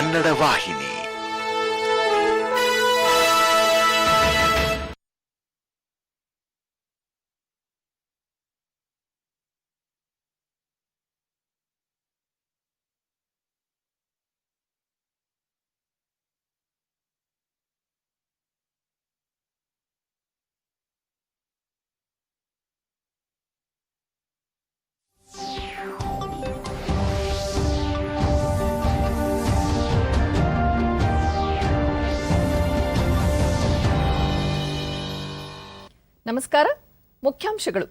ಕನ್ನಡ ವಾಹಿನಿ. ನಮಸ್ಕಾರ. ಮುಖ್ಯಾಂಶಗಳು.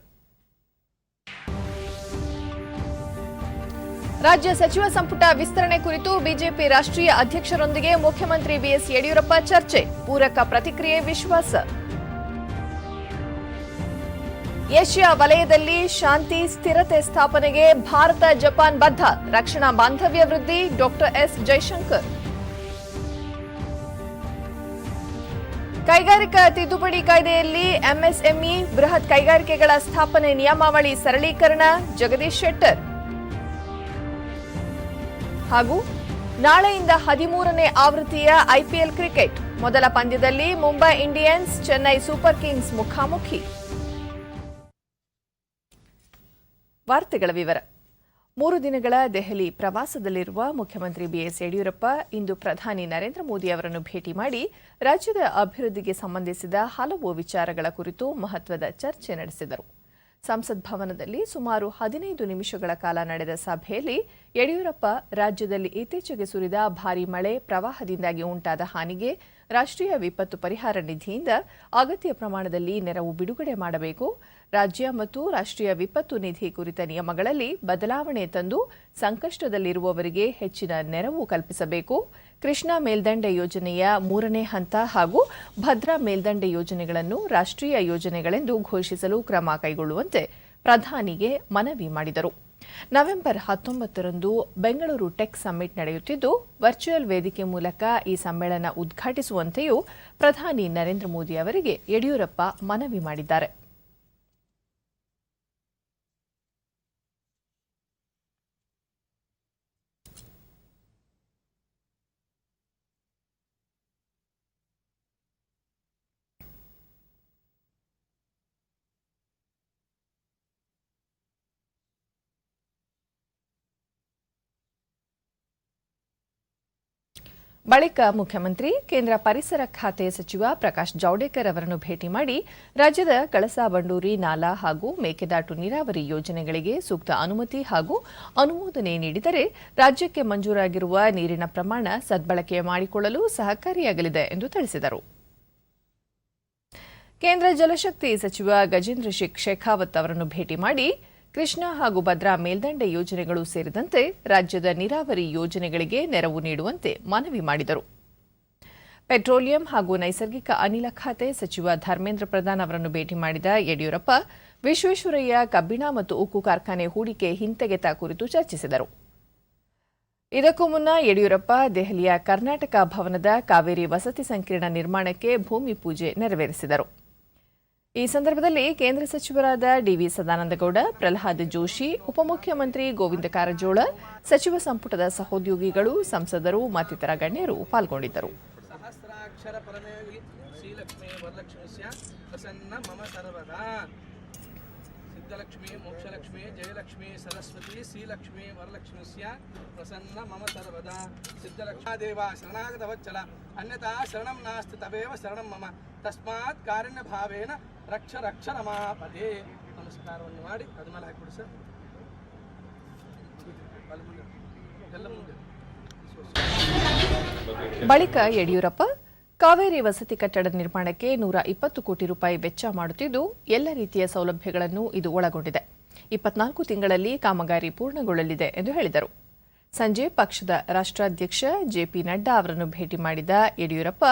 ರಾಜ್ಯ ಸಚಿವ ಸಂಪುಟ ವಿಸ್ತರಣೆ ಕುರಿತು ಬಿಜೆಪಿ ರಾಷ್ಟ್ರೀಯ ಅಧ್ಯಕ್ಷರೊಂದಿಗೆ ಮುಖ್ಯಮಂತ್ರಿ ಬಿಎಸ್ ಯಡಿಯೂರಪ್ಪ ಚರ್ಚೆ. ಪೂರಕ ಪ್ರತಿಕ್ರಿಯೆ ವಿಶ್ವಾಸ. ಏಷ್ಯಾ ವಲಯದಲ್ಲಿ ಶಾಂತಿ ಸ್ಥಿರತೆ ಸ್ಥಾಪನೆಗೆ ಭಾರತ ಜಪಾನ್ ಬದ್ಧ. ರಕ್ಷಣಾ ಬಾಂಧವ್ಯ ವೃದ್ಧಿ ಡಾಕ್ಟರ್ ಎಸ್ ಜೈಶಂಕರ್. ಕೈಗಾರಿಕಾ ತಿದ್ದುಪಡಿ ಕಾಯ್ದೆಯಲ್ಲಿ ಎಂಎಸ್ಎಂಇ ಬೃಹತ್ ಕೈಗಾರಿಕೆಗಳ ಸ್ಥಾಪನೆ ನಿಯಮಾವಳಿ ಸರಳೀಕರಣ ಜಗದೀಶ್ ಶೆಟ್ಟರ್. ಹಾಗೂ ನಾಳೆಯಿಂದ 13ನೇ ಆವೃತ್ತಿಯ ಐಪಿಎಲ್ ಕ್ರಿಕೆಟ್ ಮೊದಲ ಪಂದ್ಯದಲ್ಲಿ Mumbai Indians Chennai super Kings ಮುಖಾಮುಖಿ. ವಾರ್ತೆಗಳ ವಿವರ. 3 ದಿನಗಳ ದೆಹಲಿ ಪ್ರವಾಸದಲ್ಲಿರುವ ಮುಖ್ಯಮಂತ್ರಿ ಬಿಎಸ್ ಯಡಿಯೂರಪ್ಪ ಇಂದು ಪ್ರಧಾನಿ ನರೇಂದ್ರ ಮೋದಿ ಅವರನ್ನು ಭೇಟಿ ಮಾಡಿ ರಾಜ್ಯದ ಅಭಿವೃದ್ಧಿಗೆ ಸಂಬಂಧಿಸಿದ ಹಲವು ವಿಚಾರಗಳ ಕುರಿತು ಮಹತ್ವದ ಚರ್ಚೆ ನಡೆಸಿದರು. ಸಂಸತ್ ಭವನದಲ್ಲಿ ಸುಮಾರು 15 ನಿಮಿಷಗಳ ಕಾಲ ನಡೆದ ಸಭೆಯಲ್ಲಿ ಯಡಿಯೂರಪ್ಪ ರಾಜ್ಯದಲ್ಲಿ ಇತ್ತೀಚೆಗೆ ಸುರಿದ ಭಾರೀ ಮಳೆ ಪ್ರವಾಹದಿಂದಾಗಿ ಉಂಟಾದ ಹಾನಿಗೆ ರಾಷ್ಟ್ರೀಯ ವಿಪತ್ತು ಪರಿಹಾರ ನಿಧಿಯಿಂದ ಅಗತ್ಯ ಪ್ರಮಾಣದಲ್ಲಿ ನೆರವು ಬಿಡುಗಡೆ ಮಾಡಬೇಕು, ರಾಜ್ಯ ಮತ್ತು ರಾಷ್ಟ್ರೀಯ ವಿಪತ್ತು ನಿಧಿ ಕುರಿತ ನಿಯಮಗಳಲ್ಲಿ ಬದಲಾವಣೆ ತಂದು ಸಂಕಷ್ಟದಲ್ಲಿರುವವರಿಗೆ ಹೆಚ್ಚಿನ ನೆರವು ಕಲ್ಪಿಸಬೇಕು, ಕೃಷ್ಣಾ ಮೇಲ್ದಂಡೆ ಯೋಜನೆಯ 3ನೇ ಹಂತ ಹಾಗೂ ಭದ್ರಾ ಮೇಲ್ದಂಡೆ ಯೋಜನೆಗಳನ್ನು ರಾಷ್ಟ್ರೀಯ ಯೋಜನೆಗಳೆಂದು ಘೋಷಿಸಲು ಕ್ರಮ ಕೈಗೊಳ್ಳುವಂತೆ ಪ್ರಧಾನಿಗೆ ಮನವಿ ಮಾಡಿದರು. ನವೆಂಬರ್ 19ರಂದು ಬೆಂಗಳೂರು ಟೆಕ್ ಸಮ್ಮಿಟ್ ನಡೆಯುತ್ತಿದ್ದು ವರ್ಚುವಲ್ ವೇದಿಕೆ ಮೂಲಕ ಈ ಸಮ್ಮೇಳನ ಉದ್ಘಾಟಿಸುವಂತೆಯೂ ಪ್ರಧಾನಿ ನರೇಂದ್ರ ಮೋದಿ ಅವರಿಗೆ ಯಡಿಯೂರಪ್ಪ ಮನವಿ ಮಾಡಿದ್ದಾರೆ. ಬಳಿಕ ಮುಖ್ಯಮಂತ್ರಿ ಕೇಂದ್ರ ಪರಿಸರ ಖಾತೆ ಸಚಿವ ಪ್ರಕಾಶ್ ಜಾವಡೇಕರ್ ಅವರನ್ನು ಭೇಟಿ ಮಾಡಿ ರಾಜ್ಯದ ಕಳಸಾ ಬಂಡೂರಿ ನಾಲಾ ಹಾಗೂ ಮೇಕೆದಾಟು ನೀರಾವರಿ ಯೋಜನೆಗಳಿಗೆ ಸೂಕ್ತ ಅನುಮತಿ ಹಾಗೂ ಅನುಮೋದನೆ ನೀಡಿದರೆ ರಾಜ್ಯಕ್ಕೆ ಮಂಜೂರಾಗಿರುವ ನೀರಿನ ಪ್ರಮಾಣ ಸದ್ಬಳಕೆ ಮಾಡಿಕೊಳ್ಳಲು ಸಹಕಾರಿಯಾಗಲಿದೆ ಎಂದು ತಿಳಿಸಿದರು. ಕೇಂದ್ರ ಜಲಶಕ್ತಿ ಸಚಿವ ಗಜೇಂದ್ರ ಸಿಂಗ್ ಶೇಖಾವತ್ ಅವರನ್ನು ಭೇಟಿ ಮಾಡಿ ಕೃಷ್ಣಾ ಹಾಗೂ ಭದ್ರಾ ಮೇಲ್ದಂಡೆ ಯೋಜನೆಗಳು ಸೇರಿದಂತೆ ರಾಜ್ಯದ ನೀರಾವರಿ ಯೋಜನೆಗಳಿಗೆ ನೆರವು ನೀಡುವಂತೆ ಮನವಿ ಮಾಡಿದರು. ಪೆಟ್ರೋಲಿಯಂ ಹಾಗೂ ನೈಸರ್ಗಿಕ ಅನಿಲ ಖಾತೆ ಸಚಿವ ಧರ್ಮೇಂದ್ರ ಪ್ರಧಾನ್ ಅವರನ್ನು ಭೇಟಿ ಮಾಡಿದ ಯಡಿಯೂರಪ್ಪ ವಿಶ್ವೇಶ್ವರಯ್ಯ ಕಬ್ಬಿಣ ಮತ್ತು ಉಕ್ಕು ಕಾರ್ಖಾನೆ ಹೂಡಿಕೆ ಹಿಂತೆಗೆತ ಕುರಿತು ಚರ್ಚಿಸಿದರು. ಇದಕ್ಕೂ ಮುನ್ನ ಯಡಿಯೂರಪ್ಪ ದೆಹಲಿಯ ಕರ್ನಾಟಕ ಭವನದ ಕಾವೇರಿ ವಸತಿ ಸಂಕೀರ್ಣ ನಿರ್ಮಾಣಕ್ಕೆ ಭೂಮಿ ಪೂಜೆ ನೆರವೇರಿಸಿದರು. ಈ ಸಂದರ್ಭದಲ್ಲಿ ಕೇಂದ್ರ ಸಚಿವರಾದ ಡಿವಿ ಸದಾನಂದಗೌಡ, ಪ್ರಹ್ಲಾದ್ ಜೋಶಿ, ಉಪಮುಖ್ಯಮಂತ್ರಿ ಗೋವಿಂದ ಕಾರಜೋಳ, ಸಚಿವ ಸಂಪುಟದ ಸಹೋದ್ಯೋಗಿಗಳು, ಸಂಸದರು ಮತ್ತಿತರ ಗಣ್ಯರು ಪಾಲ್ಗೊಂಡಿದ್ದರು. ಸಿದ್ಧಲಕ್ಷ್ಮೀ ಮೋಕ್ಷಲಕ್ಷ್ಮೀ ಜಯಲಕ್ಷ್ಮೀ ಸರಸ್ವತಿ ಶ್ರೀಲಕ್ಷ್ಮೀ ವರಲಕ್ಷ್ಮೀಸ್ಯ ಪ್ರಸನ್ನ ಮಮ ಸರ್ವದಾ ಸಿದ್ಧಲಕ್ಷ್ಮೀದೇವ ಶರಣಾಗತ ವಚ್ಚಲ ಅನ್ಯತಾ ಶರಣಂ ನಾಸ್ತಿ ತವೇವ ಶರಣಂ ಮಮ ತಸ್ಮಾತ್ ಕಾರುಣ್ಯ ಭಾವೇನ ರಕ್ಷ ರಕ್ಷ ರಮಾಪದೇ. ನಮಸ್ಕಾರವನ್ನು ಮಾಡಿ ಅದ ಮೇಲೆ ಹಾಕಿಬಿಡಿ ಸರ್. ಬಳಿಕ ಯಡಿಯೂರಪ್ಪ ಕಾವೇರಿ ವಸತಿ ಕಟ್ಟಡ ನಿರ್ಮಾಣಕ್ಕೆ 120 ಕೋಟಿ ರೂಪಾಯಿ ವೆಚ್ಚ ಮಾಡುತ್ತಿದ್ದು ಎಲ್ಲ ರೀತಿಯ ಸೌಲಭ್ಯಗಳನ್ನು ಇದು ಒಳಗೊಂಡಿದೆ. 24 ತಿಂಗಳಲ್ಲಿ ಕಾಮಗಾರಿ ಪೂರ್ಣಗೊಳ್ಳಲಿದೆ ಎಂದು ಹೇಳಿದರು. ಸಂಜೆ ಪಕ್ಷದ ರಾಷ್ಟ್ರಾಧ್ಯಕ್ಷ ಜೆಪಿ ನಡ್ಡಾ ಅವರನ್ನು ಭೇಟಿ ಮಾಡಿದ ಯಡಿಯೂರಪ್ಪ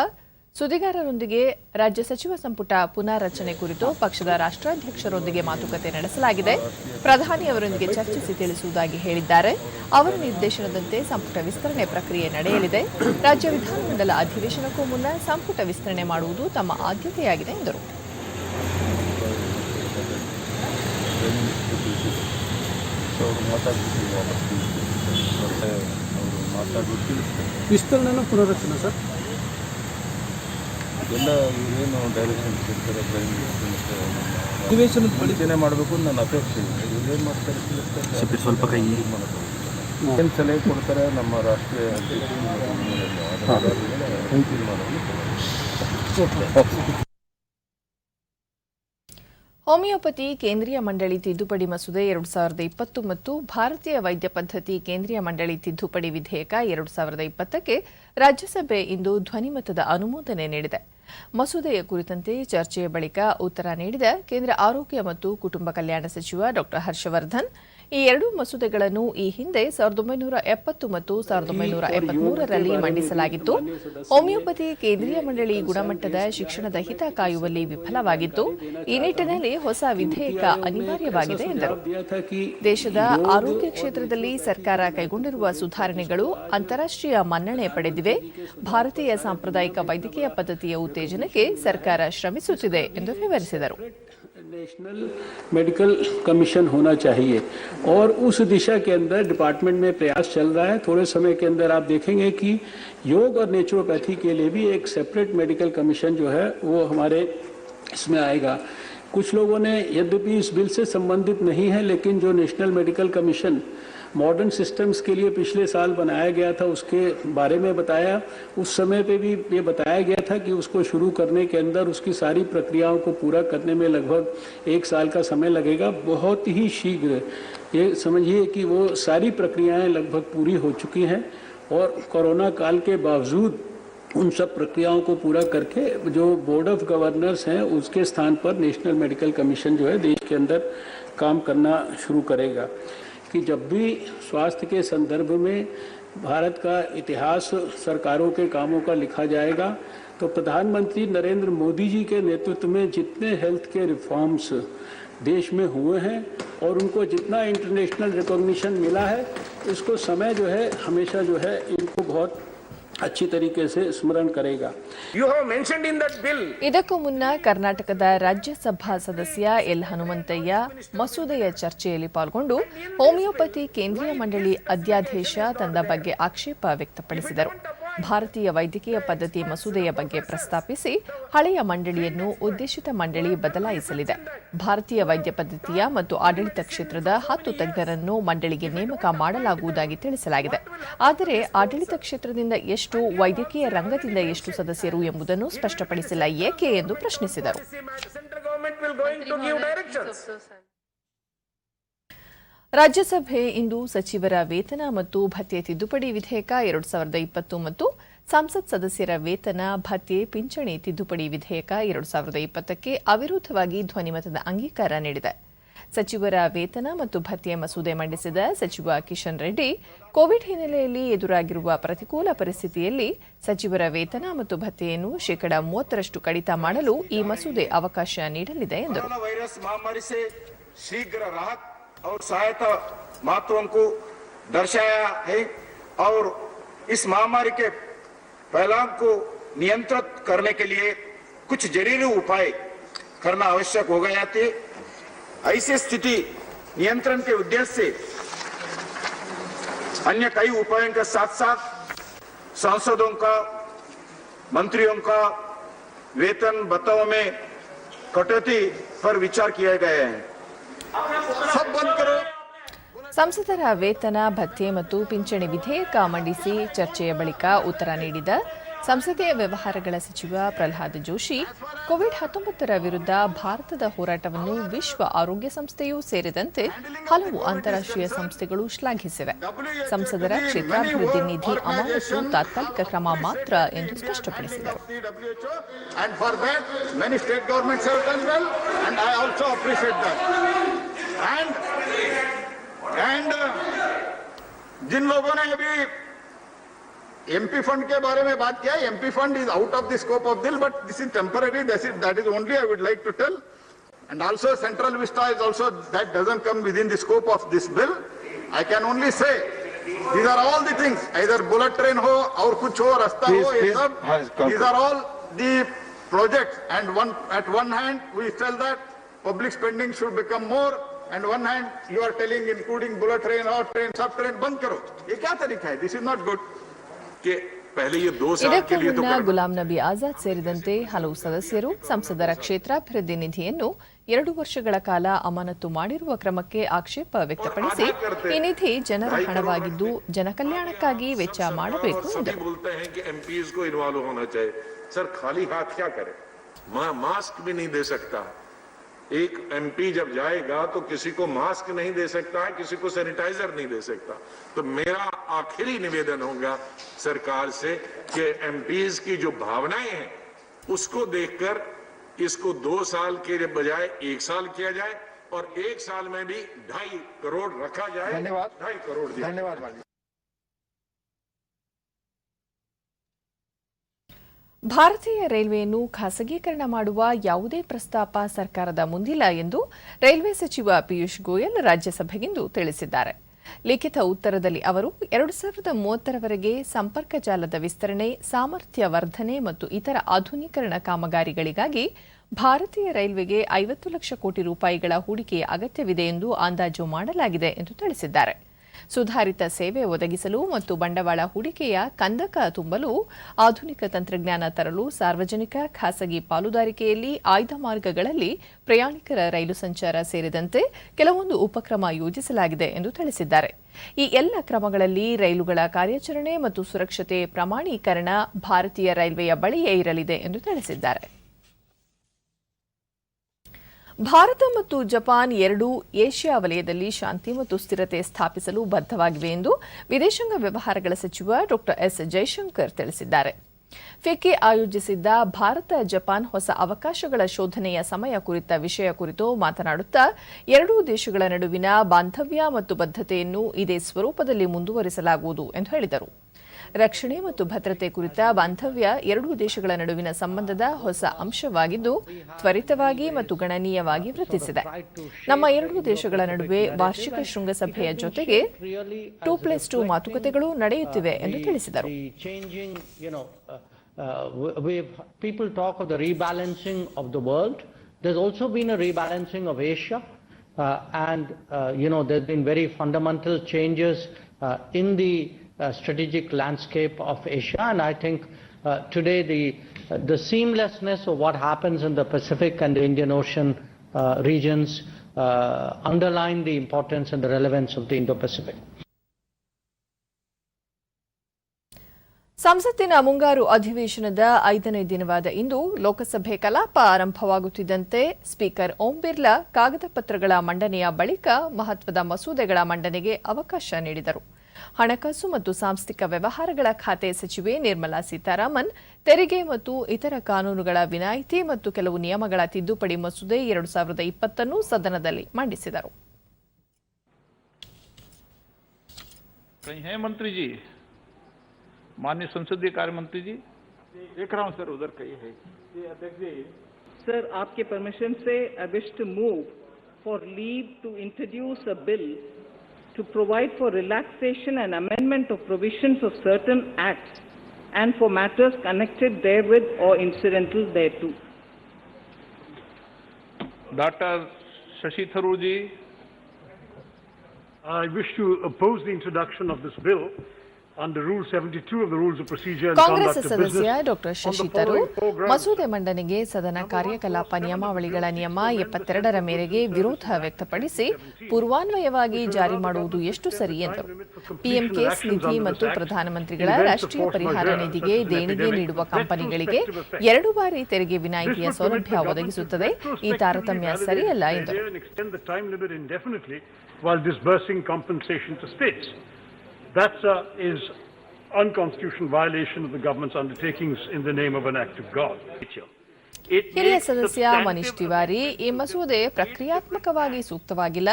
ಸುದ್ದಿಗಾರರೊಂದಿಗೆ ರಾಜ್ಯ ಸಚಿವ ಸಂಪುಟ ಪುನಾರಚನೆ ಕುರಿತು ಪಕ್ಷದ ರಾಷ್ಟ್ರಾಧ್ಯಕ್ಷರೊಂದಿಗೆ ಮಾತುಕತೆ ನಡೆಸಲಾಗಿದೆ, ಪ್ರಧಾನಿ ಅವರೊಂದಿಗೆ ಚರ್ಚಿಸಿ ತಿಳಿಸುವುದಾಗಿ ಹೇಳಿದ್ದಾರೆ. ಅವರ ನಿರ್ದೇಶನದಂತೆ ಸಂಪುಟ ವಿಸ್ತರಣೆ ಪ್ರಕ್ರಿಯೆ ನಡೆಯಲಿದೆ. ರಾಜ್ಯ ವಿಧಾನಮಂಡಲ ಅಧಿವೇಶನಕ್ಕೂ ಮುನ್ನ ಸಂಪುಟ ವಿಸ್ತರಣೆ ಮಾಡುವುದು ತಮ್ಮ ಆದ್ಯತೆಯಾಗಿದೆ ಎಂದರು. ಮಾತಾಡ್ಬಿಟ್ಟು ತಿಳಿಸ್ತೇನೆ. ವಿಸ್ತರಣೆನ ಪುನರ್ರಚನೆ ಸರ್ ಎಲ್ಲ ಏನು ಡೈರೆಕ್ಷನ್ಸ್ ಇರ್ತಾರೆ ಅಧಿವೇಶನದ ಪರಿಚಯ ಮಾಡಬೇಕು ಅಂತ ನನ್ನ ಅಪೇಕ್ಷೆ ಇದೆ. ಇವ್ರೇನು ಮಾಡ್ತಾರೆ ತಿಳಿಸ್ತಾರೆ, ಸ್ವಲ್ಪ ಕೈ ಮಾಡೋದು ಏನು ಸಲಹೆ ಕೊಡ್ತಾರೆ ನಮ್ಮ ರಾಷ್ಟ್ರೀಯ ಹೋಮಿಯೋಪತಿ ಕೇಂದ್ರೀಯ ಮಂಡಳಿ ತಿದ್ದುಪಡಿ ಮಸೂದೆ 2020 ಮತ್ತು ಭಾರತೀಯ ವೈದ್ಯ ಪದ್ಧತಿ ಕೇಂದ್ರೀಯ ಮಂಡಳಿ ತಿದ್ದುಪಡಿ ವಿಧೇಯಕ 2020ಕ್ಕೆ ರಾಜ್ಯಸಭೆ ಇಂದು ಧ್ವನಿಮತದ ಅನುಮೋದನೆ ನೀಡಿದೆ. ಮಸೂದೆಯ ಕುರಿತಂತೆ ಚರ್ಚೆಯ ಬಳಿಕ ಉತ್ತರ ನೀಡಿದ ಕೇಂದ್ರ ಆರೋಗ್ಯ ಮತ್ತು ಕುಟುಂಬ ಕಲ್ಯಾಣ ಸಚಿವ ಡಾ ಹರ್ಷವರ್ಧನ್, ಈ ಎರಡೂ ಮಸೂದೆಗಳನ್ನು ಈ ಹಿಂದೆ 1970 ಮತ್ತು 1973ರಲ್ಲಿ ಮಂಡಿಸಲಾಗಿತ್ತು. ಹೋಮಿಯೋಪತಿ ಕೇಂದ್ರೀಯ ಮಂಡಳಿ ಗುಣಮಟ್ಟದ ಶಿಕ್ಷಣದ ಹಿತ ಕಾಯುವಲ್ಲಿ ವಿಫಲವಾಗಿತ್ತು. ಈ ನಿಟ್ಟಿನಲ್ಲಿ ಹೊಸ ವಿಧೇಯಕ ಅನಿವಾರ್ಯವಾಗಿದೆ ಎಂದರು. ದೇಶದ ಆರೋಗ್ಯ ಕ್ಷೇತ್ರದಲ್ಲಿ ಸರ್ಕಾರ ಕೈಗೊಂಡಿರುವ ಸುಧಾರಣೆಗಳು ಅಂತಾರಾಷ್ಟ್ರೀಯ ಮನ್ನಣೆ ಪಡೆದಿವೆ. ಭಾರತೀಯ ಸಾಂಪ್ರದಾಯಿಕ ವೈದ್ಯಕೀಯ ಪದ್ಧತಿಯ ಉತ್ತೇಜನಕ್ಕೆ ಸರ್ಕಾರ ಶ್ರಮಿಸುತ್ತಿದೆ ಎಂದು ವಿವರಿಸಿದರು. नेशनल मेडिकल कमीशन होना चाहिए और उस दिशा के अंदर डिपार्टमेंट में प्रयास चल रहा है. थोड़े समय के अंदर आप देखेंगे कि योग और नेचुरोपैथी के लिए भी एक सेपरेट मेडिकल कमीशन जो है वो हमारे इसमें आएगा. कुछ लोगों ने यद्यपि इस बिल से संबंधित नहीं है, लेकिन जो national medical commission modern systems के लिए पिछले साल बनाया गया था उसके बारे में बताया. उस समय पे भी ये बताया गया था कि उसको शुरू करने के अंदर उसकी सारी प्रक्रियाओं को पूरा करने में लगभग 1 साल का समय लगेगा. बहुत ही शीघ्र ये समझिए कि वो सारी प्रक्रियाएं लगभग पूरी हो चुकी हैं और कोरोना काल के बावजूद उन सब प्रक्रियाओं को पूरा करके जो बोर्ड ऑफ गवर्नर्स हैं उसके स्थान पर नेशनल मेडिकल कमीशन जो है देश के अंदर काम करना शुरू करेगा. कि जब भी स्वास्थ्य के संदर्भ में भारत का इतिहास सरकारों के कामों का लिखा जाएगा तो प्रधानमंत्री नरेंद्र मोदी जी के नेतृत्व में जितने हेल्थ के रिफॉर्म्स देश में हुए हैं और उनको जितना इंटरनेशनल रिकॉग्निशन मिला है, इसको समय जो है हमेशा जो है इनको बहुत अच्छी तरीके से स्मरण करेगा. You have mentioned in that bill. ಇದಕ್ಕೂ ಮುನ್ನ ಕರ್ನಾಟಕದ ರಾಜ್ಯಸಭಾ ಸದಸ್ಯ ಎಲ್ ಹನುಮಂತಯ್ಯ ಮಸೂದೆಯ ಚರ್ಚೆಯಲ್ಲಿ ಪಾಲ್ಗೊಂಡು ಹೋಮಿಯೋಪತಿ ಕೇಂದ್ರೀಯ ಮಂಡಳಿ ಅಧ್ಯಾದೇಶ ತಂದ ಬಗ್ಗೆ ಆಕ್ಷೇಪ ವ್ಯಕ್ತಪಡಿಸಿದರು. ಭಾರತೀಯ ವೈದ್ಯಕೀಯ ಪದ್ಧತಿ ಮಸೂದೆಯ ಬಗ್ಗೆ ಪ್ರಸ್ತಾಪಿಸಿ ಹಳೆಯ ಮಂಡಳಿಯನ್ನು ಉದ್ದೇಶಿತ ಮಂಡಳಿ ಬದಲಾಯಿಸಲಿದೆ. ಭಾರತೀಯ ವೈದ್ಯ ಪದ್ಧತಿಯ ಮತ್ತು ಆಡಳಿತ ಕ್ಷೇತ್ರದ 10 ತಜ್ಞರನ್ನು ಮಂಡಳಿಗೆ ನೇಮಕ ಮಾಡಲಾಗುವುದಾಗಿ ತಿಳಿಸಲಾಗಿದೆ. ಆದರೆ ಆಡಳಿತ ಕ್ಷೇತ್ರದಿಂದ ಎಷ್ಟು, ವೈದ್ಯಕೀಯ ರಂಗದಿಂದ ಎಷ್ಟು ಸದಸ್ಯರು ಎಂಬುದನ್ನು ಸ್ಪಷ್ಟಪಡಿಸಿಲ್ಲ ಏಕೆ ಎಂದು ಪ್ರಶ್ನಿಸಿದರು. ರಾಜ್ಯಸಭೆ ಇಂದು ಸಚಿವರ ವೇತನ ಮತ್ತು ಭತ್ಯೆ ತಿದ್ದುಪಡಿ ವಿಧೇಯಕ 2020 ಮತ್ತು ಸಂಸತ್ ಸದಸ್ಯರ ವೇತನ, ಭತ್ಯೆ, ಪಿಂಚಣಿ ತಿದ್ದುಪಡಿ ವಿಧೇಯಕ 2020ಕ್ಕೆ ಅವಿರೋಧವಾಗಿ ಧ್ವನಿಮತದ ಅಂಗೀಕಾರ ನೀಡಿದೆ. ಸಚಿವರ ವೇತನ ಮತ್ತು ಭತ್ಯೆ ಮಸೂದೆ ಮಂಡಿಸಿದ ಸಚಿವ ಕಿಶನ್ ರೆಡ್ಡಿ, ಕೋವಿಡ್ ಹಿನ್ನೆಲೆಯಲ್ಲಿ ಎದುರಾಗಿರುವ ಪ್ರತಿಕೂಲ ಪರಿಸ್ಥಿತಿಯಲ್ಲಿ ಸಚಿವರ ವೇತನ ಮತ್ತು ಭತ್ಯೆಯನ್ನು 30% ಕಡಿತ ಮಾಡಲು ಈ ಮಸೂದೆ ಅವಕಾಶ ನೀಡಲಿದೆ ಎಂದರು. और सहायता महत्वों को दर्शाया है और इस महामारी के फैलाव को नियंत्रित करने के लिए कुछ जरूरी उपाय करना आवश्यक हो गया थे. ऐसी स्थिति नियंत्रण के उद्देश्य से अन्य कई उपायों के साथ साथ सांसदों का, मंत्रियों का वेतन भत्तों में कटौती पर विचार किया गया है. ಸಂಸದರ ವೇತನ, ಭತ್ಯೆ ಮತ್ತು ಪಿಂಚಣಿ ವಿಧೇಯಕ ಮಂಡಿಸಿ ಚರ್ಚೆಯ ಬಳಿಕ ಉತ್ತರ ನೀಡಿದ ಸಂಸದೀಯ ವ್ಯವಹಾರಗಳ ಸಚಿವ ಪ್ರಹ್ಲಾದ್ ಜೋಶಿ, ಕೋವಿಡ್-19 ವಿರುದ್ಧ ಭಾರತದ ಹೋರಾಟವನ್ನು ವಿಶ್ವ ಆರೋಗ್ಯ ಸಂಸ್ಥೆಯೂ ಸೇರಿದಂತೆ ಹಲವು ಅಂತಾರಾಷ್ಟ್ರೀಯ ಸಂಸ್ಥೆಗಳು ಶ್ಲಾಘಿಸಿವೆ. ಸಂಸದರ ಕ್ಷೇತ್ರಾಭಿವೃದ್ಧಿ ನಿಧಿ ಅಮಾನತು ತಾತ್ಕಾಲಿಕ ಕ್ರಮ ಮಾತ್ರ ಎಂದು ಸ್ಪಷ್ಟಪಡಿಸಿದರು. जिन लोगों ने अभी एमपी फंड के बारे में बात किया, MP fund is out of the scope of bill, but this is temporary, that is only I would like to tell. And also Central Vista is also, that doesn't come within the scope of this bill. I can only say these are all the things, either bullet train ho or kuch ho, rasta ho, ye sab, these are all the projects. And at one hand we tell that public spending should become more, and one hand you are telling including bullet train or train, sub train band karo. Ye kya tarika hai? This is not good. कि पहले ये 2 साल ಇದಕ್ಕೂ के लिए तो ಮುನ್ನ ಗುಲಾಂ ನಬಿ ಆಜಾದ್ ಸೇರಿದಂತೆ ಹಲವು ಸದಸ್ಯರು ಸಂಸದರ ಕ್ಷೇತ್ರಾಭಿವೃದ್ಧಿ ನಿಧಿಯನ್ನು 2 ವರ್ಷಗಳ ಕಾಲ ಅಮಾನತು ಮಾಡಿರುವ ಕ್ರಮಕ್ಕೆ ಆಕ್ಷೇಪ ವ್ಯಕ್ತಪಡಿಸಿ ಈ ನಿಧಿ ಜನರ ಹಣವಾಗಿದ್ದು ಜನಕಲ್ಯಾಣಕ್ಕಾಗಿ ವೆಚ್ಚ ಮಾಡಬೇಕು ಎಂದರು. बोलते हैं कि एमपीज को इन्वॉल्व होना चाहिए। सर खाली हाथ क्या करे, मास्क भी नहीं दे सकता। एक एमपी जब जाएगा तो किसी को मास्क नहीं दे सकता है, किसी को सैनिटाइजर नहीं दे सकता। तो मेरा आखिरी निवेदन होगा सरकार से कि एमपीज की जो भावनाएं हैं उसको देखकर इसको 2 साल के बजाय 1 साल किया जाए और 1 साल में भी 2.5 करोड़ रखा जाए। धन्यवाद। 2.5 करोड़ दिया। धन्यवाद। ಭಾರತೀಯ ರೈಲ್ವೆಯನ್ನು ಖಾಸಗೀಕರಣ ಮಾಡುವ ಯಾವುದೇ ಪ್ರಸ್ತಾಪ ಸರ್ಕಾರದ ಮುಂದಿಲ್ಲ ಎಂದು ರೈಲ್ವೆ ಸಚಿವ ಪಿಯೂಷ್ ಗೋಯಲ್ ರಾಜ್ಯಸಭೆಗಿಂದು ತಿಳಿಸಿದ್ದಾರೆ. ಲಿಖಿತ ಉತ್ತರದಲ್ಲಿ ಅವರು 2030ರವರೆಗೆ ಸಂಪರ್ಕ ಜಾಲದ ವಿಸ್ತರಣೆ, ಸಾಮರ್ಥ್ಯ ವರ್ಧನೆ ಮತ್ತು ಇತರ ಆಧುನೀಕರಣ ಕಾಮಗಾರಿಗಳಿಗಾಗಿ ಭಾರತೀಯ ರೈಲ್ವೆಗೆ 50 ಲಕ್ಷ ಕೋಟಿ ರೂಪಾಯಿಗಳ ಹೂಡಿಕೆಯ ಅಗತ್ಯವಿದೆ ಎಂದು ಅಂದಾಜು ಮಾಡಲಾಗಿದೆ ಎಂದು ತಿಳಿಸಿದ್ದಾರೆ. ಸುಧಾರಿತ ಸೇವೆ ಒದಗಿಸಲು ಮತ್ತು ಬಂಡವಾಳ ಹೂಡಿಕೆಯ ಕಂದಕ ತುಂಬಲು, ಆಧುನಿಕ ತಂತ್ರಜ್ಞಾನ ತರಲು, ಸಾರ್ವಜನಿಕ ಖಾಸಗಿ ಪಾಲುದಾರಿಕೆಯಲ್ಲಿ ಆಯ್ದ ಮಾರ್ಗಗಳಲ್ಲಿ ಪ್ರಯಾಣಿಕರ ರೈಲು ಸಂಚಾರ ಸೇರಿದಂತೆ ಕೆಲವೊಂದು ಉಪಕ್ರಮ ಯೋಜಿಸಲಾಗಿದೆ ಎಂದು ತಿಳಿಸಿದ್ದಾರೆ. ಈ ಎಲ್ಲ ಕ್ರಮಗಳಲ್ಲಿ ರೈಲುಗಳ ಕಾರ್ಯಾಚರಣೆ ಮತ್ತು ಸುರಕ್ಷತೆ ಪ್ರಮಾಣೀಕರಣ ಭಾರತೀಯ ರೈಲ್ವೆಯ ಬಳಿಯೇ ಇರಲಿದೆ ಎಂದು ತಿಳಿಸಿದ್ದಾರೆ. ಭಾರತ ಮತ್ತು ಜಪಾನ್ ಎರಡೂ ಏಷ್ಯಾ ವಲಯದಲ್ಲಿ ಶಾಂತಿ ಮತ್ತು ಸ್ಥಿರತೆ ಸ್ಥಾಪಿಸಲು ಬದ್ಧವಾಗಿವೆ ಎಂದು ವಿದೇಶಾಂಗ ವ್ಯವಹಾರಗಳ ಸಚಿವ ಡಾ ಎಸ್ ಜೈಶಂಕರ್ ತಿಳಿಸಿದ್ದಾರೆ. ಫಿಕ್ಕಿ ಆಯೋಜಿಸಿದ್ದ ಭಾರತ ಜಪಾನ್ ಹೊಸ ಅವಕಾಶಗಳ ಶೋಧನೆಯ ಸಮಯ ಕುರಿತ ವಿಷಯ ಕುರಿತು ಮಾತನಾಡುತ್ತಾ ಎರಡೂ ದೇಶಗಳ ನಡುವಿನ ಬಾಂಧವ್ಯ ಮತ್ತು ಬದ್ಧತೆಯನ್ನು ಇದೇ ಸ್ವರೂಪದಲ್ಲಿ ಮುಂದುವರಿಸಲಾಗುವುದು ಎಂದು ಹೇಳಿದರು. ರಕ್ಷಣೆ ಮತ್ತು ಭದ್ರತೆ ಕುರಿತ ಬಾಂಧವ್ಯ ಎರಡೂ ದೇಶಗಳ ನಡುವಿನ ಸಂಬಂಧದ ಹೊಸ ಅಂಶವಾಗಿದ್ದು ತ್ವರಿತವಾಗಿ ಮತ್ತು ಗಣನೀಯವಾಗಿ ವೃದ್ಧಿಸಿದೆ. ನಮ್ಮ ಎರಡೂ ದೇಶಗಳ ನಡುವೆ ವಾರ್ಷಿಕ ಶೃಂಗಸಭೆಯ ಜೊತೆಗೆ 2+2 ಮಾತುಕತೆಗಳು ನಡೆಯುತ್ತಿವೆ ಎಂದು ತಿಳಿಸಿದರು. People talk of the rebalancing of the world. There's also been a rebalancing of Asia, and there's been very fundamental changes in the strategic landscape of Asia, and I think today the seamlessness of what happens in the Pacific and the Indian Ocean regions underline the importance and the relevance of the Indo-Pacific. ಸಂಸತ್ತಿನ ಮುಂಗಾರು ಅಧಿವೇಶನದ 5ನೇ ದಿನವಾದ ಇಂದು ಲೋಕಸಭೆ ಕಲಾಪ ಆರಂಭವಾಗುತ್ತಿದ್ದಂತೆ speaker Om Birla ಕಾಗದ ಪತ್ರಗಳ ಮಂಡನೆಯ ಬಳಿಕ ಮಹತ್ವದ ಮಸೂದೆಗಳ ಮಂಡನೆಗೆ ಅವಕಾಶ ನೀಡಿದರು. ಹಣಕಾಸು ಮತ್ತು ಸಾಂಸ್ಥಿಕ ವ್ಯವಹಾರಗಳ ಖಾತೆ ಸಚಿವೆ ನಿರ್ಮಲಾ ಸೀತಾರಾಮನ್ ತೆರಿಗೆ ಮತ್ತು ಇತರ ಕಾನೂನುಗಳ ವಿನಾಯಿತಿ ಮತ್ತು ಕೆಲವು ನಿಯಮಗಳ ತಿದ್ದುಪಡಿ ಮಸೂದೆ 2020 ಅನ್ನು ಸದನದಲ್ಲಿ ಮಂಡಿಸಿದರು. मंत्री जी, माननीय संसदीय कार्य मंत्री जी, देख रहा हूं सर, उधर कहीं है अध्यक्ष जी. सर, आपके परमिशन से I wish to move for leave to introduce a bill to provide for relaxation and amendment of provisions of certain acts and for matters connected therewith or incidental thereto. Dr. Shashi Tharoor ji. I wish to oppose the introduction of this bill under Rule 72 of the Rules of Procedure and Congress Conduct of ಸದಸ್ಯ Business. ಡಾ ಶಶಿ ತರೂರ್ ಮಸೂದೆ ಮಂಡನೆಗೆ ಸದನ ಕಾರ್ಯಕಲಾಪ ನಿಯಮಾವಳಿಗಳ ನಿಯಮ 72ರ ಮೇರೆಗೆ ವಿರೋಧ ವ್ಯಕ್ತಪಡಿಸಿ ಪೂರ್ವಾನ್ವಯವಾಗಿ ಜಾರಿ ಮಾಡುವುದು ಎಷ್ಟು ಸರಿ ಎಂದರು. ಪಿಎಂ ಕೇರ್ಸ್ ನಿಧಿ ಮತ್ತು ಪ್ರಧಾನಮಂತ್ರಿಗಳ ರಾಷ್ಟ್ರೀಯ ಪರಿಹಾರ ನಿಧಿಗೆ ದೇಣಿಗೆ ನೀಡುವ ಕಂಪನಿಗಳಿಗೆ 2 ಬಾರಿ ತೆರಿಗೆ ವಿನಾಯಿತಿಯ ಸೌಲಭ್ಯ ಒದಗಿಸುತ್ತದೆ. ಈ ತಾರತಮ್ಯ ಸರಿಯಲ್ಲ ಎಂದರು. While disbursing compensation to states. That is unconstitutional violation of the government's undertakings in the name of an act of God. ಹಿರಿಯ ಸದಸ್ಯ ಮನೀಶ್ ತಿವಾರಿ ಈ ಮಸೂದೆ ಪ್ರಕ್ರಿಯಾತ್ಮಕವಾಗಿ ಸೂಕ್ತವಾಗಿಲ್ಲ.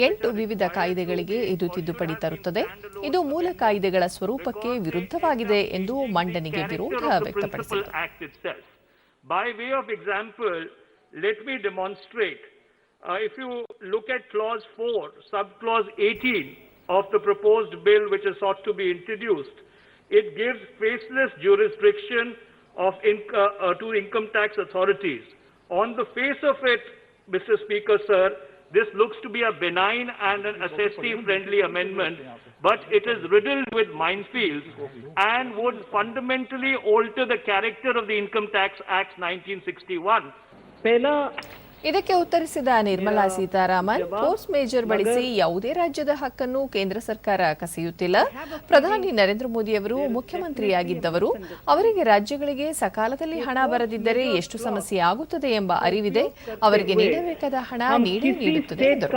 8 ವಿವಿಧ ಕಾಯ್ದೆಗಳಿಗೆ ಇದು ತಿದ್ದುಪಡಿ ತರುತ್ತದೆ. ಇದು ಮೂಲ ಕಾಯ್ದೆಗಳ ಸ್ವರೂಪಕ್ಕೆ ವಿರುದ್ಧವಾಗಿದೆ ಎಂದು ಮಂಡನೆಗೆ ವಿರೋಧ ವ್ಯಕ್ತಪಡಿಸಿದರು. By way of example, let me demonstrate. If you look at clause 4, subclause 18 of the proposed bill which is sought to be introduced, it gives faceless jurisdiction to income tax authorities. On the face of it, Mr. Speaker, sir, this looks to be a benign and an assessee-friendly amendment, but it is riddled with minefields and would fundamentally alter the character of the Income Tax Act 1961. ಇದಕ್ಕೆ ಉತ್ತರಿಸಿದ Nirmala Sitharaman, force major ಬಳಸಿ ಯಾವುದೇ ರಾಜ್ಯದ ಹಕ್ಕನ್ನು ಕೇಂದ್ರ ಸರ್ಕಾರ ಕಸಿಯುತ್ತಿಲ್ಲ. ಪ್ರಧಾನಿ ನರೇಂದ್ರ ಮೋದಿ ಅವರು ಮುಖ್ಯಮಂತ್ರಿಯಾಗಿದ್ದವರು. ಅವರಿಗೆ ರಾಜ್ಯಗಳಿಗೆ ಸಕಾಲದಲ್ಲಿ ಹಣ ಬರದಿದ್ದರೆ ಎಷ್ಟು ಸಮಸ್ಯೆ ಆಗುತ್ತದೆ ಎಂಬ ಅರಿವಿದೆ. ಅವರಿಗೆ ನೀಡಬೇಕಾದ ಹಣ ನೀಡುತ್ತದೆ ಎಂದರು.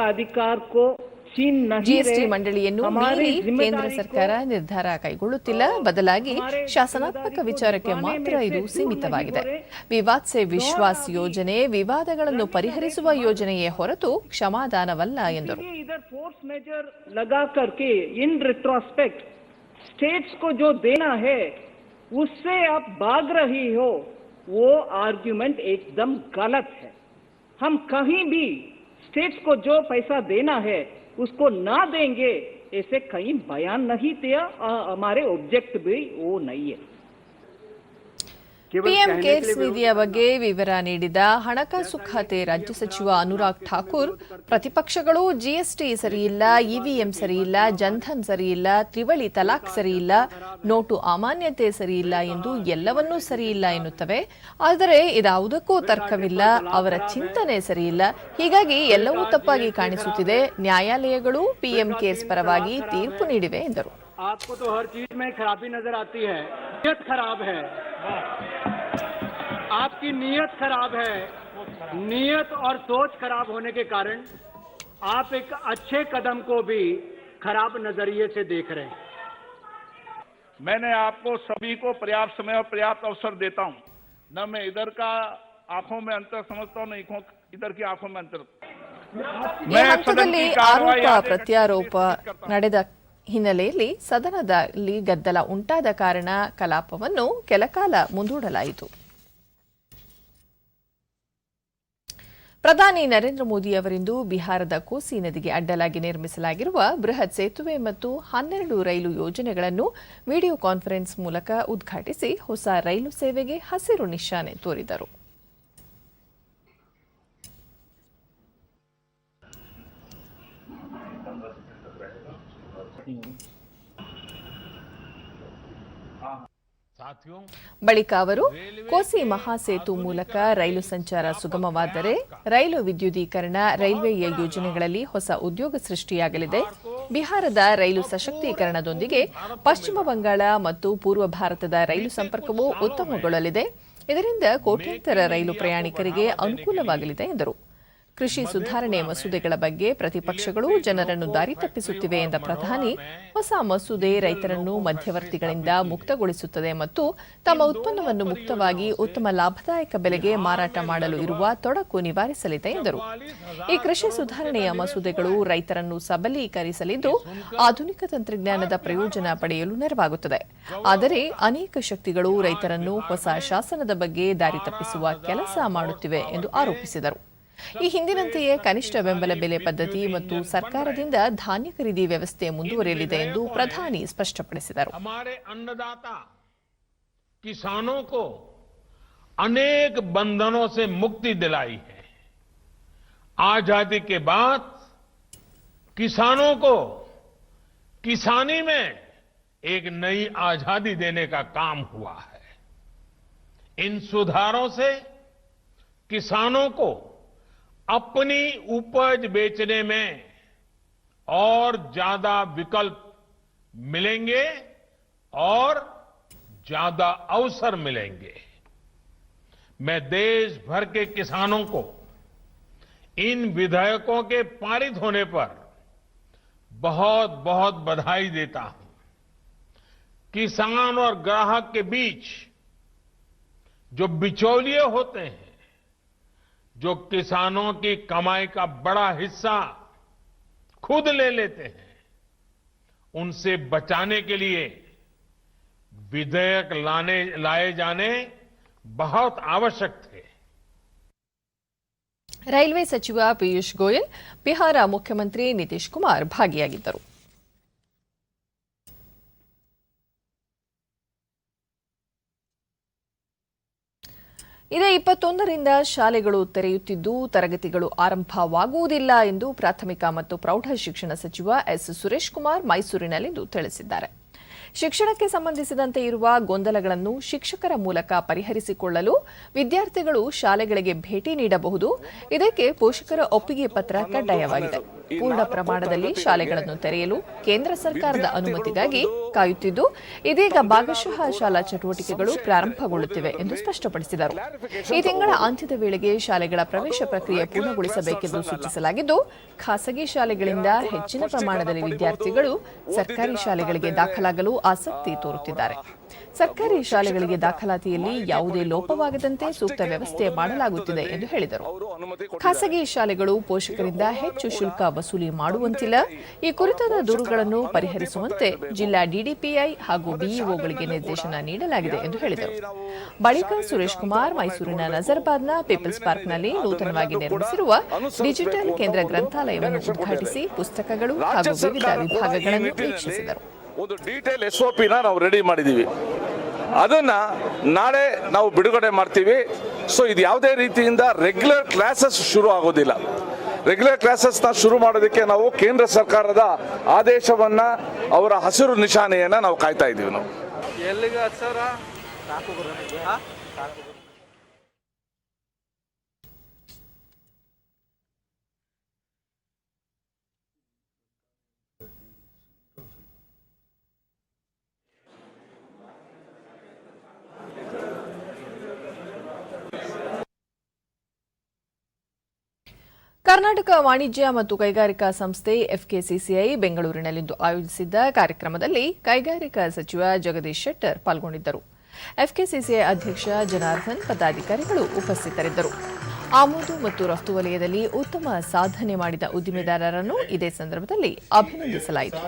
ಜಿಎಸ್ಟಿ ಮಂಡಳಿಯನ್ನು ಮೀರಿ ಕೇಂದ್ರ ಸರ್ಕಾರ ನಿರ್ಧಾರ ಕೈಗೊಳ್ಳುತ್ತಿಲ್ಲ. ಬದಲಾಗಿ ಶಾಸನಾತ್ಮಕ ವಿಚಾರಕ್ಕೆ ಮಾತ್ರ ಇದು ಸೀಮಿತವಾಗಿದೆ. ವಿವಾದ್ ಸೆ ವಿಶ್ವಾಸ್ ಯೋಜನೆ ವಿವಾದಗಳನ್ನು ಪರಿಹರಿಸುವ ಯೋಜನೆಯೇ ಹೊರತು ಕ್ಷಮಾದಾನವಲ್ಲ ಎಂದರು. फोर्स मेजर लगा करके इन रिट्रोस्पेक्ट स्टेट्स को जो देना है उससे आप भाग रही हो, वो आर्ग्यूमेंट एकदम गलत है. हम कहीं भी स्टेट्स को जो पैसा देना है उसको ना देंगे ऐसे कहीं बयान नहीं दिया. हमारे ऑब्जेक्ट भी वो नहीं है. ಪಿಎಂ ಕೇರ್ಸ್ ನಿಧಿಯ ಬಗ್ಗೆ ವಿವರ ನೀಡಿದ ಹಣಕಾಸು ಖಾತೆ ರಾಜ್ಯ ಸಚಿವ ಅನುರಾಗ್ ಠಾಕೂರ್, ಪ್ರತಿಪಕ್ಷಗಳು ಜಿಎಸ್ಟಿ ಸರಿಯಿಲ್ಲ, ಇವಿಎಂ ಸರಿಯಿಲ್ಲ, ಜನ್ಧನ್ ಸರಿಯಿಲ್ಲ, ತ್ರಿವಳಿ ತಲಾಕ್ ಸರಿಯಿಲ್ಲ, ನೋಟು ಅಮಾನ್ಯತೆ ಸರಿಯಿಲ್ಲ ಎಂದು ಎಲ್ಲವನ್ನೂ ಸರಿಯಿಲ್ಲ ಎನ್ನುತ್ತವೆ. ಆದರೆ ಇದಾವುದಕ್ಕೂ ತರ್ಕವಿಲ್ಲ. ಅವರ ಚಿಂತನೆ ಸರಿಯಿಲ್ಲ. ಹೀಗಾಗಿ ಎಲ್ಲವೂ ತಪ್ಪಾಗಿ ಕಾಣಿಸುತ್ತಿದೆ. ನ್ಯಾಯಾಲಯಗಳು ಪಿಎಂ ಕೇರ್ಸ್ ಪರವಾಗಿ ತೀರ್ಪು ನೀಡಿವೆ ಎಂದರು. आपको तो हर चीज में खराबी नजर आती है. नीयत खराब है, आपकी नीयत खराब है. नीयत और सोच खराब होने के कारण आप एक अच्छे कदम को भी खराब नजरिए से देख रहे हैं. मैंने आपको सभी को पर्याप्त समय और पर्याप्त अवसर देता हूं. न मैं इधर का आंखों में अंतर समझता हूं, न इधर की आंखों में अंतर. ಈ ಹಂತದಲ್ಲಿ ಆರೋಪ ಪ್ರತ್ಯಾರೋಪ ನಡೆದ ಹಿನ್ನೆಲೆಯಲ್ಲಿ ಸದನದಲ್ಲಿ ಗದ್ದಲ ಉಂಟಾದ ಕಾರಣ ಕಲಾಪವನ್ನು ಕೆಲಕಾಲ ಮುಂದೂಡಲಾಯಿತು. ಪ್ರಧಾನಿ ನರೇಂದ್ರ ಮೋದಿ ಅವರಿಂದು ಬಿಹಾರದ ಕೋಸಿ ನದಿಗೆ ಅಡ್ಡಲಾಗಿ ನಿರ್ಮಿಸಲಾಗಿರುವ ಬೃಹತ್ ಸೇತುವೆ ಮತ್ತು 12 ರೈಲು ಯೋಜನೆಗಳನ್ನು ವಿಡಿಯೋ ಕಾನ್ಫರೆನ್ಸ್ ಮೂಲಕ ಉದ್ಘಾಟಿಸಿ ಹೊಸ ರೈಲು ಸೇವೆಗೆ ಹಸಿರು ನಿಶಾನೆ ತೋರಿದರು. ಬಳಿಕ ಅವರು ಕೋಸಿ ಮಹಾಸೇತು ಮೂಲಕ ರೈಲು ಸಂಚಾರ ಸುಗಮವಾದರೆ ರೈಲು ವಿದ್ಯುದೀಕರಣ, ರೈಲ್ವೆಯ ಯೋಜನೆಗಳಲ್ಲಿ ಹೊಸ ಉದ್ಯೋಗ ಸೃಷ್ಟಿಯಾಗಲಿದೆ. ಬಿಹಾರದ ರೈಲು ಸಶಕ್ತೀಕರಣದೊಂದಿಗೆ ಪಶ್ಚಿಮ ಬಂಗಾಳ ಮತ್ತು ಪೂರ್ವ ಭಾರತದ ರೈಲು ಸಂಪರ್ಕವೂ ಉತ್ತಮಗೊಳ್ಳಲಿದೆ. ಇದರಿಂದ ಕೋಟ್ಯಾಂತರ ರೈಲು ಪ್ರಯಾಣಿಕರಿಗೆ ಅನುಕೂಲವಾಗಲಿದೆ ಎಂದರು. ಕೃಷಿ ಸುಧಾರಣೆ ಮಸೂದೆಗಳ ಬಗ್ಗೆ ಪ್ರತಿಪಕ್ಷಗಳು ಜನರನ್ನು ದಾರಿ ತಪ್ಪಿಸುತ್ತಿವೆ ಎಂದ ಪ್ರಧಾನಿ, ಹೊಸ ಮಸೂದೆ ರೈತರನ್ನು ಮಧ್ಯವರ್ತಿಗಳಿಂದ ಮುಕ್ತಗೊಳಿಸುತ್ತದೆ ಮತ್ತು ತಮ್ಮ ಉತ್ಪನ್ನವನ್ನು ಮುಕ್ತವಾಗಿ ಉತ್ತಮ ಲಾಭದಾಯಕ ಬೆಲೆಗೆ ಮಾರಾಟ ಮಾಡಲು ಇರುವ ತೊಡಕು ನಿವಾರಿಸಲಿದೆ ಎಂದರು. ಈ ಕೃಷಿ ಸುಧಾರಣೆಯ ಮಸೂದೆಗಳು ರೈತರನ್ನು ಸಬಲೀಕರಿಸಲಿದ್ದು ಆಧುನಿಕ ತಂತ್ರಜ್ಞಾನದ ಪ್ರಯೋಜನ ಪಡೆಯಲು ನೆರವಾಗುತ್ತದೆ. ಆದರೆ ಅನೇಕ ಶಕ್ತಿಗಳು ರೈತರನ್ನು ಹೊಸ ಶಾಸನದ ಬಗ್ಗೆ ದಾರಿ ತಪ್ಪಿಸುವ ಕೆಲಸ ಮಾಡುತ್ತಿವೆ ಎಂದು ಆರೋಪಿಸಿದರು. ಈ ಹಿಂದಿನಂತೆಯೇ ಕನಿಷ್ಠ ಬೆಂಬಲ ಬೆಲೆ ಪದ್ಧತಿ ಮತ್ತು ಸರ್ಕಾರದಿಂದ ಧಾನ್ಯ ಖರೀದಿ ವ್ಯವಸ್ಥೆ ಮುಂದುವರಿಯಲಿದೆ ಎಂದು ಪ್ರಧಾನಿ ಸ್ಪಷ್ಟಪಡಿಸಿದರು. हमारे अन्नदाता किसानों को अनेक बंधनों से मुक्ति दिलाई है. आजादी के बाद किसानों को किसानी में एक नई आजादी देने का काम हुआ है. इन सुधारों से किसानों को अपनी उपज बेचने में और ज्यादा विकल्प मिलेंगे और ज्यादा अवसर मिलेंगे. मैं देश भर के किसानों को इन विधेयकों के पारित होने पर बहुत बहुत बधाई देता हूं. किसान और ग्राहक के बीच जो बिचौलिए होते हैं, जो किसानों की कमाई का बड़ा हिस्सा खुद ले लेते हैं, उनसे बचाने के लिए विधेयक लाए जाने बहुत आवश्यक थे. ರೈಲ್ವೆ ಸಚಿವ ಪಿಯೂಷ್ ಗೋಯಲ್, ಬಿಹಾರ ಮುಖ್ಯಮಂತ್ರಿ ನಿತೀಶ್ ಕುಮಾರ್ ಭಾಗಿಯಾಗಿದ್ದರು. ಇದೇ 21ರಿಂದ ಶಾಲೆಗಳು ತೆರೆಯುತ್ತಿದ್ದು ತರಗತಿಗಳು ಆರಂಭವಾಗುವುದಿಲ್ಲ ಎಂದು ಪ್ರಾಥಮಿಕ ಮತ್ತು ಪ್ರೌಢ ಶಿಕ್ಷಣ ಸಚಿವ ಎಸ್ ಸುರೇಶ್ ಕುಮಾರ್ ಮೈಸೂರಿನಲ್ಲಿಂದು ತಿಳಿಸಿದ್ದಾರೆ. ಶಿಕ್ಷಣಕ್ಕೆ ಸಂಬಂಧಿಸಿದಂತೆ ಇರುವ ಗೊಂದಲಗಳನ್ನು ಶಿಕ್ಷಕರ ಮೂಲಕ ಪರಿಹರಿಸಿಕೊಳ್ಳಲು ವಿದ್ಯಾರ್ಥಿಗಳು ಶಾಲೆಗಳಿಗೆ ಭೇಟಿ ನೀಡಬಹುದು. ಇದಕ್ಕೆ ಪೋಷಕರ ಒಪ್ಪಿಗೆ ಪತ್ರ ಕಡ್ಡಾಯವಾಗಿದೆ. ಪೂರ್ಣ ಪ್ರಮಾಣದಲ್ಲಿ ಶಾಲೆಗಳನ್ನು ತೆರೆಯಲು ಕೇಂದ್ರ ಸರ್ಕಾರದ ಅನುಮತಿಗಾಗಿ ಕಾಯುತ್ತಿದ್ದು, ಇದೀಗ ಭಾಗಶಃ ಶಾಲಾ ಚಟುವಟಿಕೆಗಳು ಪ್ರಾರಂಭಗೊಳ್ಳುತ್ತಿವೆ ಎಂದು ಸ್ಪಷ್ಟಪಡಿಸಿದರು. ಈ ತಿಂಗಳ ಅಂತ್ಯದ ವೇಳೆಗೆ ಶಾಲೆಗಳ ಪ್ರವೇಶ ಪ್ರಕ್ರಿಯೆ ಪೂರ್ಣಗೊಳಿಸಬೇಕೆಂದು ಸೂಚಿಸಲಾಗಿದ್ದು, ಖಾಸಗಿ ಶಾಲೆಗಳಿಂದ ಹೆಚ್ಚಿನ ಪ್ರಮಾಣದಲ್ಲಿ ವಿದ್ಯಾರ್ಥಿಗಳು ಸರ್ಕಾರಿ ಶಾಲೆಗಳಿಗೆ ದಾಖಲಾಗಲು ಆಸಕ್ತಿ ತೋರುತ್ತಿದ್ದಾರೆ. ಸರ್ಕಾರಿ ಶಾಲೆಗಳಿಗೆ ದಾಖಲಾತಿಯಲ್ಲಿ ಯಾವುದೇ ಲೋಪವಾಗದಂತೆ ಸೂಕ್ತ ವ್ಯವಸ್ಥೆ ಮಾಡಲಾಗುತ್ತಿದೆ ಎಂದು ಹೇಳಿದರು. ಖಾಸಗಿ ಶಾಲೆಗಳು ಪೋಷಕರಿಂದ ಹೆಚ್ಚು ಶುಲ್ಕ ವಸೂಲಿ ಮಾಡುವಂತಿಲ್ಲ. ಈ ಕುರಿತಾದ ದೂರುಗಳನ್ನು ಪರಿಹರಿಸುವಂತೆ ಜಿಲ್ಲಾ ಡಿಡಿಪಿಐ ಹಾಗೂ ಬಿಇಒಗಳಿಗೆ ನಿರ್ದೇಶನ ನೀಡಲಾಗಿದೆ ಎಂದು ಹೇಳಿದರು. ಬಳಿಕ ಸುರೇಶ್ ಕುಮಾರ್ ಮೈಸೂರಿನ ನಜರ್ಬಾದ್ನ ಪೀಪಲ್ಸ್ ಪಾರ್ಕ್ನಲ್ಲಿ ನೂತನವಾಗಿ ನಿರ್ಮಿಸಿರುವ ಡಿಜಿಟಲ್ ಕೇಂದ್ರ ಗ್ರಂಥಾಲಯವನ್ನು ಉದ್ಘಾಟಿಸಿ ಪುಸ್ತಕಗಳು ಹಾಗೂ ವಿವಿಧ ವಿಭಾಗಗಳನ್ನು ವೀಕ್ಷಿಸಿದರು. ಒಂದು ಡೀಟೇಲ್ SOP ನಾವು ರೆಡಿ ಮಾಡಿದ್ದೀವಿ. ಅದನ್ನ ನಾಳೆ ನಾವು ಬಿಡುಗಡೆ ಮಾಡ್ತೀವಿ. ಸೊ ಇದು ಯಾವುದೇ ರೀತಿಯಿಂದ ರೆಗ್ಯುಲರ್ ಕ್ಲಾಸಸ್ ಶುರು ಆಗೋದಿಲ್ಲ. ರೆಗ್ಯುಲರ್ ಕ್ಲಾಸಸ್ನ ಶುರು ಮಾಡೋದಕ್ಕೆ ನಾವು ಕೇಂದ್ರ ಸರ್ಕಾರದ ಆದೇಶವನ್ನ, ಅವರ ಹಸಿರು ನಿಶಾನೆಯನ್ನ ನಾವು ಕಾಯ್ತಾ ಇದ್ದೀವಿ. ನಾವು ಕರ್ನಾಟಕ ವಾಣಿಜ್ಯ ಮತ್ತು ಕೈಗಾರಿಕಾ ಸಂಸ್ಥೆ FKCCI ಬೆಂಗಳೂರಿನಲ್ಲಿಂದು ಆಯೋಜಿಸಿದ್ದ ಕಾರ್ಯಕ್ರಮದಲ್ಲಿ ಕೈಗಾರಿಕಾ ಸಚಿವ ಜಗದೀಶ್ ಶೆಟ್ಟರ್ ಪಾಲ್ಗೊಂಡಿದ್ದರು. FKCCI ಅಧ್ಯಕ್ಷ ಜನಾರ್ದನ್, ಪದಾಧಿಕಾರಿಗಳು ಉಪಸ್ಥಿತರಿದ್ದರು. ಆಮದು ಮತ್ತು ರಫ್ತು ವಲಯದಲ್ಲಿ ಉತ್ತಮ ಸಾಧನೆ ಮಾಡಿದ ಉದ್ದಿಮೆದಾರರನ್ನು ಇದೇ ಸಂದರ್ಭದಲ್ಲಿ ಅಭಿನಂದಿಸಲಾಯಿತು.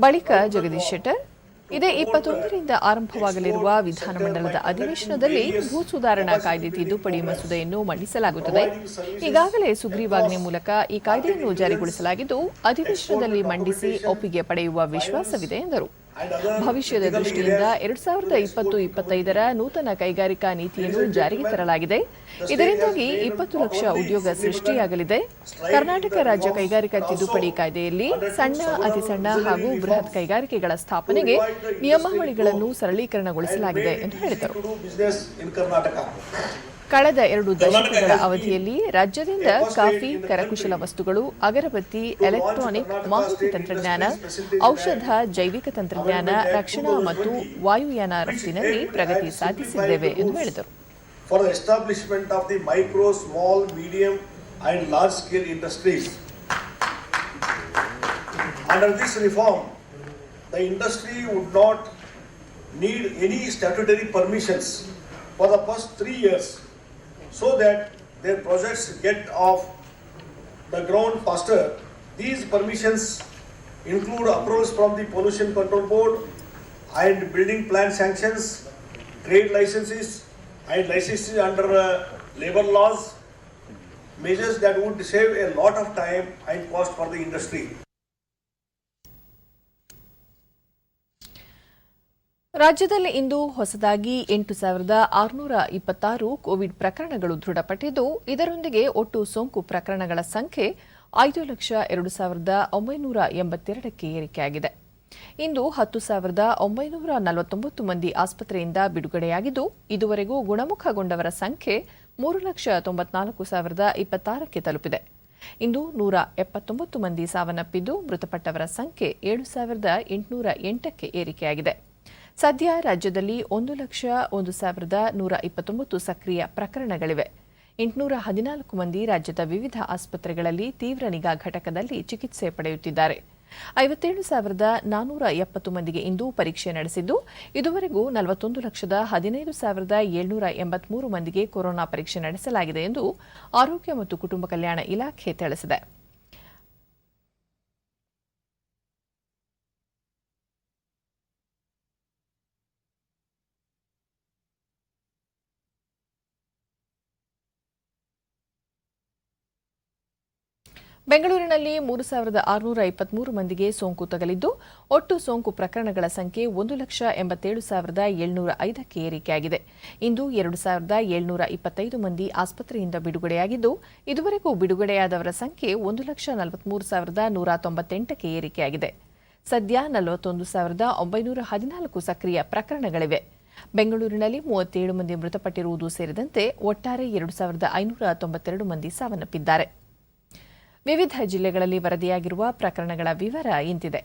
ಬಳಿಕ ಜಗದೀಶ್ ಶೆಟ್ಟರ್, ಇದೇ 21ರಿಂದ ಆರಂಭವಾಗಲಿರುವ ವಿಧಾನಮಂಡಲದ ಅಧಿವೇಶನದಲ್ಲಿ ಭೂ ಸುಧಾರಣಾ ಕಾಯ್ದೆ ತಿದ್ದುಪಡಿ ಮಸೂದೆಯನ್ನು ಮಂಡಿಸಲಾಗುತ್ತದೆ. ಈಗಾಗಲೇ ಸುಗ್ರೀವಾಜ್ಞೆ ಮೂಲಕ ಈ ಕಾಯ್ದೆಯನ್ನು ಜಾರಿಗೊಳಿಸಲಾಗಿದ್ದು, ಅಧಿವೇಶನದಲ್ಲಿ ಮಂಡಿಸಿ ಒಪ್ಪಿಗೆ ಪಡೆಯುವ ವಿಶ್ವಾಸವಿದೆ ಎಂದರು. ಭವಿಷ್ಯದ ದೃಷ್ಟಿಯಿಂದ 2020-25ರ ನೂತನ ಕೈಗಾರಿಕಾ ನೀತಿಯನ್ನು ಜಾರಿಗೆ ತರಲಾಗಿದೆ. ಇದರಿಂದಾಗಿ 20 ಲಕ್ಷ ಉದ್ಯೋಗ ಸೃಷ್ಟಿಯಾಗಲಿದೆ. ಕರ್ನಾಟಕ ರಾಜ್ಯ ಕೈಗಾರಿಕಾ ತಿದ್ದುಪಡಿ ಕಾಯ್ದೆಯಲ್ಲಿ ಸಣ್ಣ, ಅತಿ ಸಣ್ಣ ಹಾಗೂ ಬೃಹತ್ ಕೈಗಾರಿಕೆಗಳ ಸ್ಥಾಪನೆಗೆ ನಿಯಮಾವಳಿಗಳನ್ನು ಸರಳೀಕರಣಗೊಳಿಸಲಾಗಿದೆ ಎಂದು ಹೇಳಿದರು. ಕಳೆದ 2 ದಶಕಗಳ ಅವಧಿಯಲ್ಲಿ ರಾಜ್ಯದಿಂದ ಕಾಫಿ, ಕರಕುಶಲ ವಸ್ತುಗಳು, ಅಗರಬತ್ತಿ, ಎಲೆಕ್ಟ್ರಾನಿಕ್, ಮಾಹಿತಿ ತಂತ್ರಜ್ಞಾನ, ಔಷಧ, ಜೈವಿಕ ತಂತ್ರಜ್ಞಾನ, ರಕ್ಷಣಾ ಮತ್ತು ವಾಯುಯಾನ ರಫ್ತಿನಲ್ಲಿ ಪ್ರಗತಿ ಸಾಧಿಸಿದ್ದೇವೆ ಎಂದು ಹೇಳಿದರು. For the establishment of the micro, small, medium and large scale industries. Under this reform, the industry would not need any statutory permissions for the first 3 years, so that their projects get off the ground faster. These permissions include approvals from the Pollution Control Board and building plan sanctions, trade licenses and licenses under labor laws, measures that would save a lot of time and cost for the industry. ರಾಜ್ಯದಲ್ಲಿ ಇಂದು ಹೊಸದಾಗಿ 8,626 Covid ಪ್ರಕರಣಗಳು ದೃಢಪಟ್ಟಿದ್ದು, ಇದರೊಂದಿಗೆ ಒಟ್ಟು ಸೋಂಕು ಪ್ರಕರಣಗಳ ಸಂಖ್ಯೆ 5,02,982ಕ್ಕೆ ಏರಿಕೆಯಾಗಿದೆ. ಇಂದು 10,949 ಮಂದಿ ಆಸ್ಪತ್ರೆಯಿಂದ ಬಿಡುಗಡೆಯಾಗಿದ್ದು, ಇದುವರೆಗೂ ಗುಣಮುಖಗೊಂಡವರ ಸಂಖ್ಯೆ 3,94,026ಕ್ಕೆ ತಲುಪಿದೆ. ಇಂದು 179 ಮಂದಿ ಸಾವನ್ನಪ್ಪಿದ್ದು, ಮೃತಪಟ್ಟವರ ಸಂಖ್ಯೆ 7,808ಕ್ಕೆ ಏರಿಕೆಯಾಗಿದೆ. ಸದ್ಯ ರಾಜ್ಯದಲ್ಲಿ 1,01,129 ಸಕ್ರಿಯ ಪ್ರಕರಣಗಳಿವೆ. 814 ಮಂದಿ ರಾಜ್ಯದ ವಿವಿಧ ಆಸ್ಪತ್ರೆಗಳಲ್ಲಿ ತೀವ್ರ ನಿಗಾ ಘಟಕದಲ್ಲಿ ಚಿಕಿತ್ಸೆ ಪಡೆಯುತ್ತಿದ್ದಾರೆ. 57,470 ಮಂದಿಗೆ ಇಂದು ಪರೀಕ್ಷೆ ನಡೆಸಿದ್ದು, ಇದುವರೆಗೂ 41,15,783 ಮಂದಿಗೆ ಕೊರೋನಾ ಪರೀಕ್ಷೆ ನಡೆಸಲಾಗಿದೆ ಎಂದು ಆರೋಗ್ಯ ಮತ್ತು ಕುಟುಂಬ ಕಲ್ಯಾಣ ಇಲಾಖೆ ತಿಳಿಸಿದೆ. ಬೆಂಗಳೂರಿನಲ್ಲಿ 3623 ಮಂದಿಗೆ ಸೋಂಕು ತಗುಲಿದ್ದು ಒಟ್ಟು ಸೋಂಕು ಪ್ರಕರಣಗಳ ಸಂಖ್ಯೆ 1,87,705ಕ್ಕೆ ಏರಿಕೆಯಾಗಿದೆ. ಇಂದು 2,725 ಮಂದಿ ಆಸ್ಪತ್ರೆಯಿಂದ ಬಿಡುಗಡೆಯಾಗಿದ್ದು ಇದುವರೆಗೂ ಬಿಡುಗಡೆಯಾದವರ ಸಂಖ್ಯೆ 1,43,198ಕ್ಕೆ ಏರಿಕೆಯಾಗಿದೆ. ಸದ್ಯ 41,914 ಸಕ್ರಿಯ ಪ್ರಕರಣಗಳಿವೆ. ಬೆಂಗಳೂರಿನಲ್ಲಿ 37 ಮಂದಿ ಮೃತಪಟ್ಟಿರುವುದು ಸೇರಿದಂತೆ ಒಟ್ಟಾರೆ 2,592 ಮಂದಿ ಸಾವನ್ನಪ್ಪಿದ್ದಾರೆ. ವಿವಿಧ ಜಿಲ್ಲೆಗಳಲ್ಲಿ ವರದಿಯಾಗಿರುವ ಪ್ರಕರಣಗಳ ವಿವರ ಇಂತಿದೆ.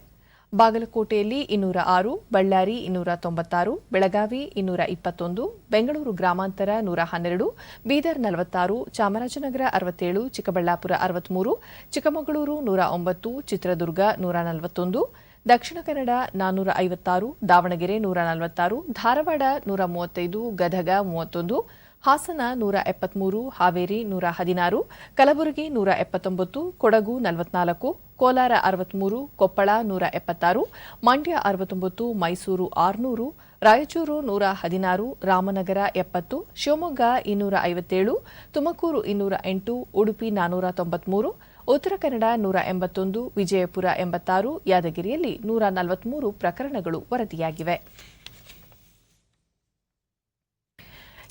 ಬಾಗಲಕೋಟೆಯಲ್ಲಿ 206, ಬಳ್ಳಾರಿ 296, ಬೆಳಗಾವಿ 221, ಬೆಂಗಳೂರು ಗ್ರಾಮಾಂತರ 112, ಬೀದರ್ 46, ಚಾಮರಾಜನಗರ 67, ಚಿಕ್ಕಬಳ್ಳಾಪುರ 63, ಚಿಕ್ಕಮಗಳೂರು 109, ಚಿತ್ರದುರ್ಗ 141, ದಕ್ಷಿಣ ಕನ್ನಡ 456, ದಾವಣಗೆರೆ 146, ಧಾರವಾಡ 135, ಗದಗ 31, ಹಾಸನ 173, ಹಾವೇರಿ 116, ಕಲಬುರಗಿ 179, ಕೊಡಗು 44, ಕೋಲಾರ 63, ಕೊಪ್ಪಳ 176, ಮಂಡ್ಯ 69, ಮೈಸೂರು 600, ರಾಯಚೂರು 116, ರಾಮನಗರ 70, ಶಿವಮೊಗ್ಗ 257, ತುಮಕೂರು 208, ಉಡುಪಿ 493, ಉತ್ತರ ಕನ್ನಡ 181, ವಿಜಯಪುರ 86, ಯಾದಗಿರಿಯಲ್ಲಿ 143 ಪ್ರಕರಣಗಳು ವರದಿಯಾಗಿವೆ.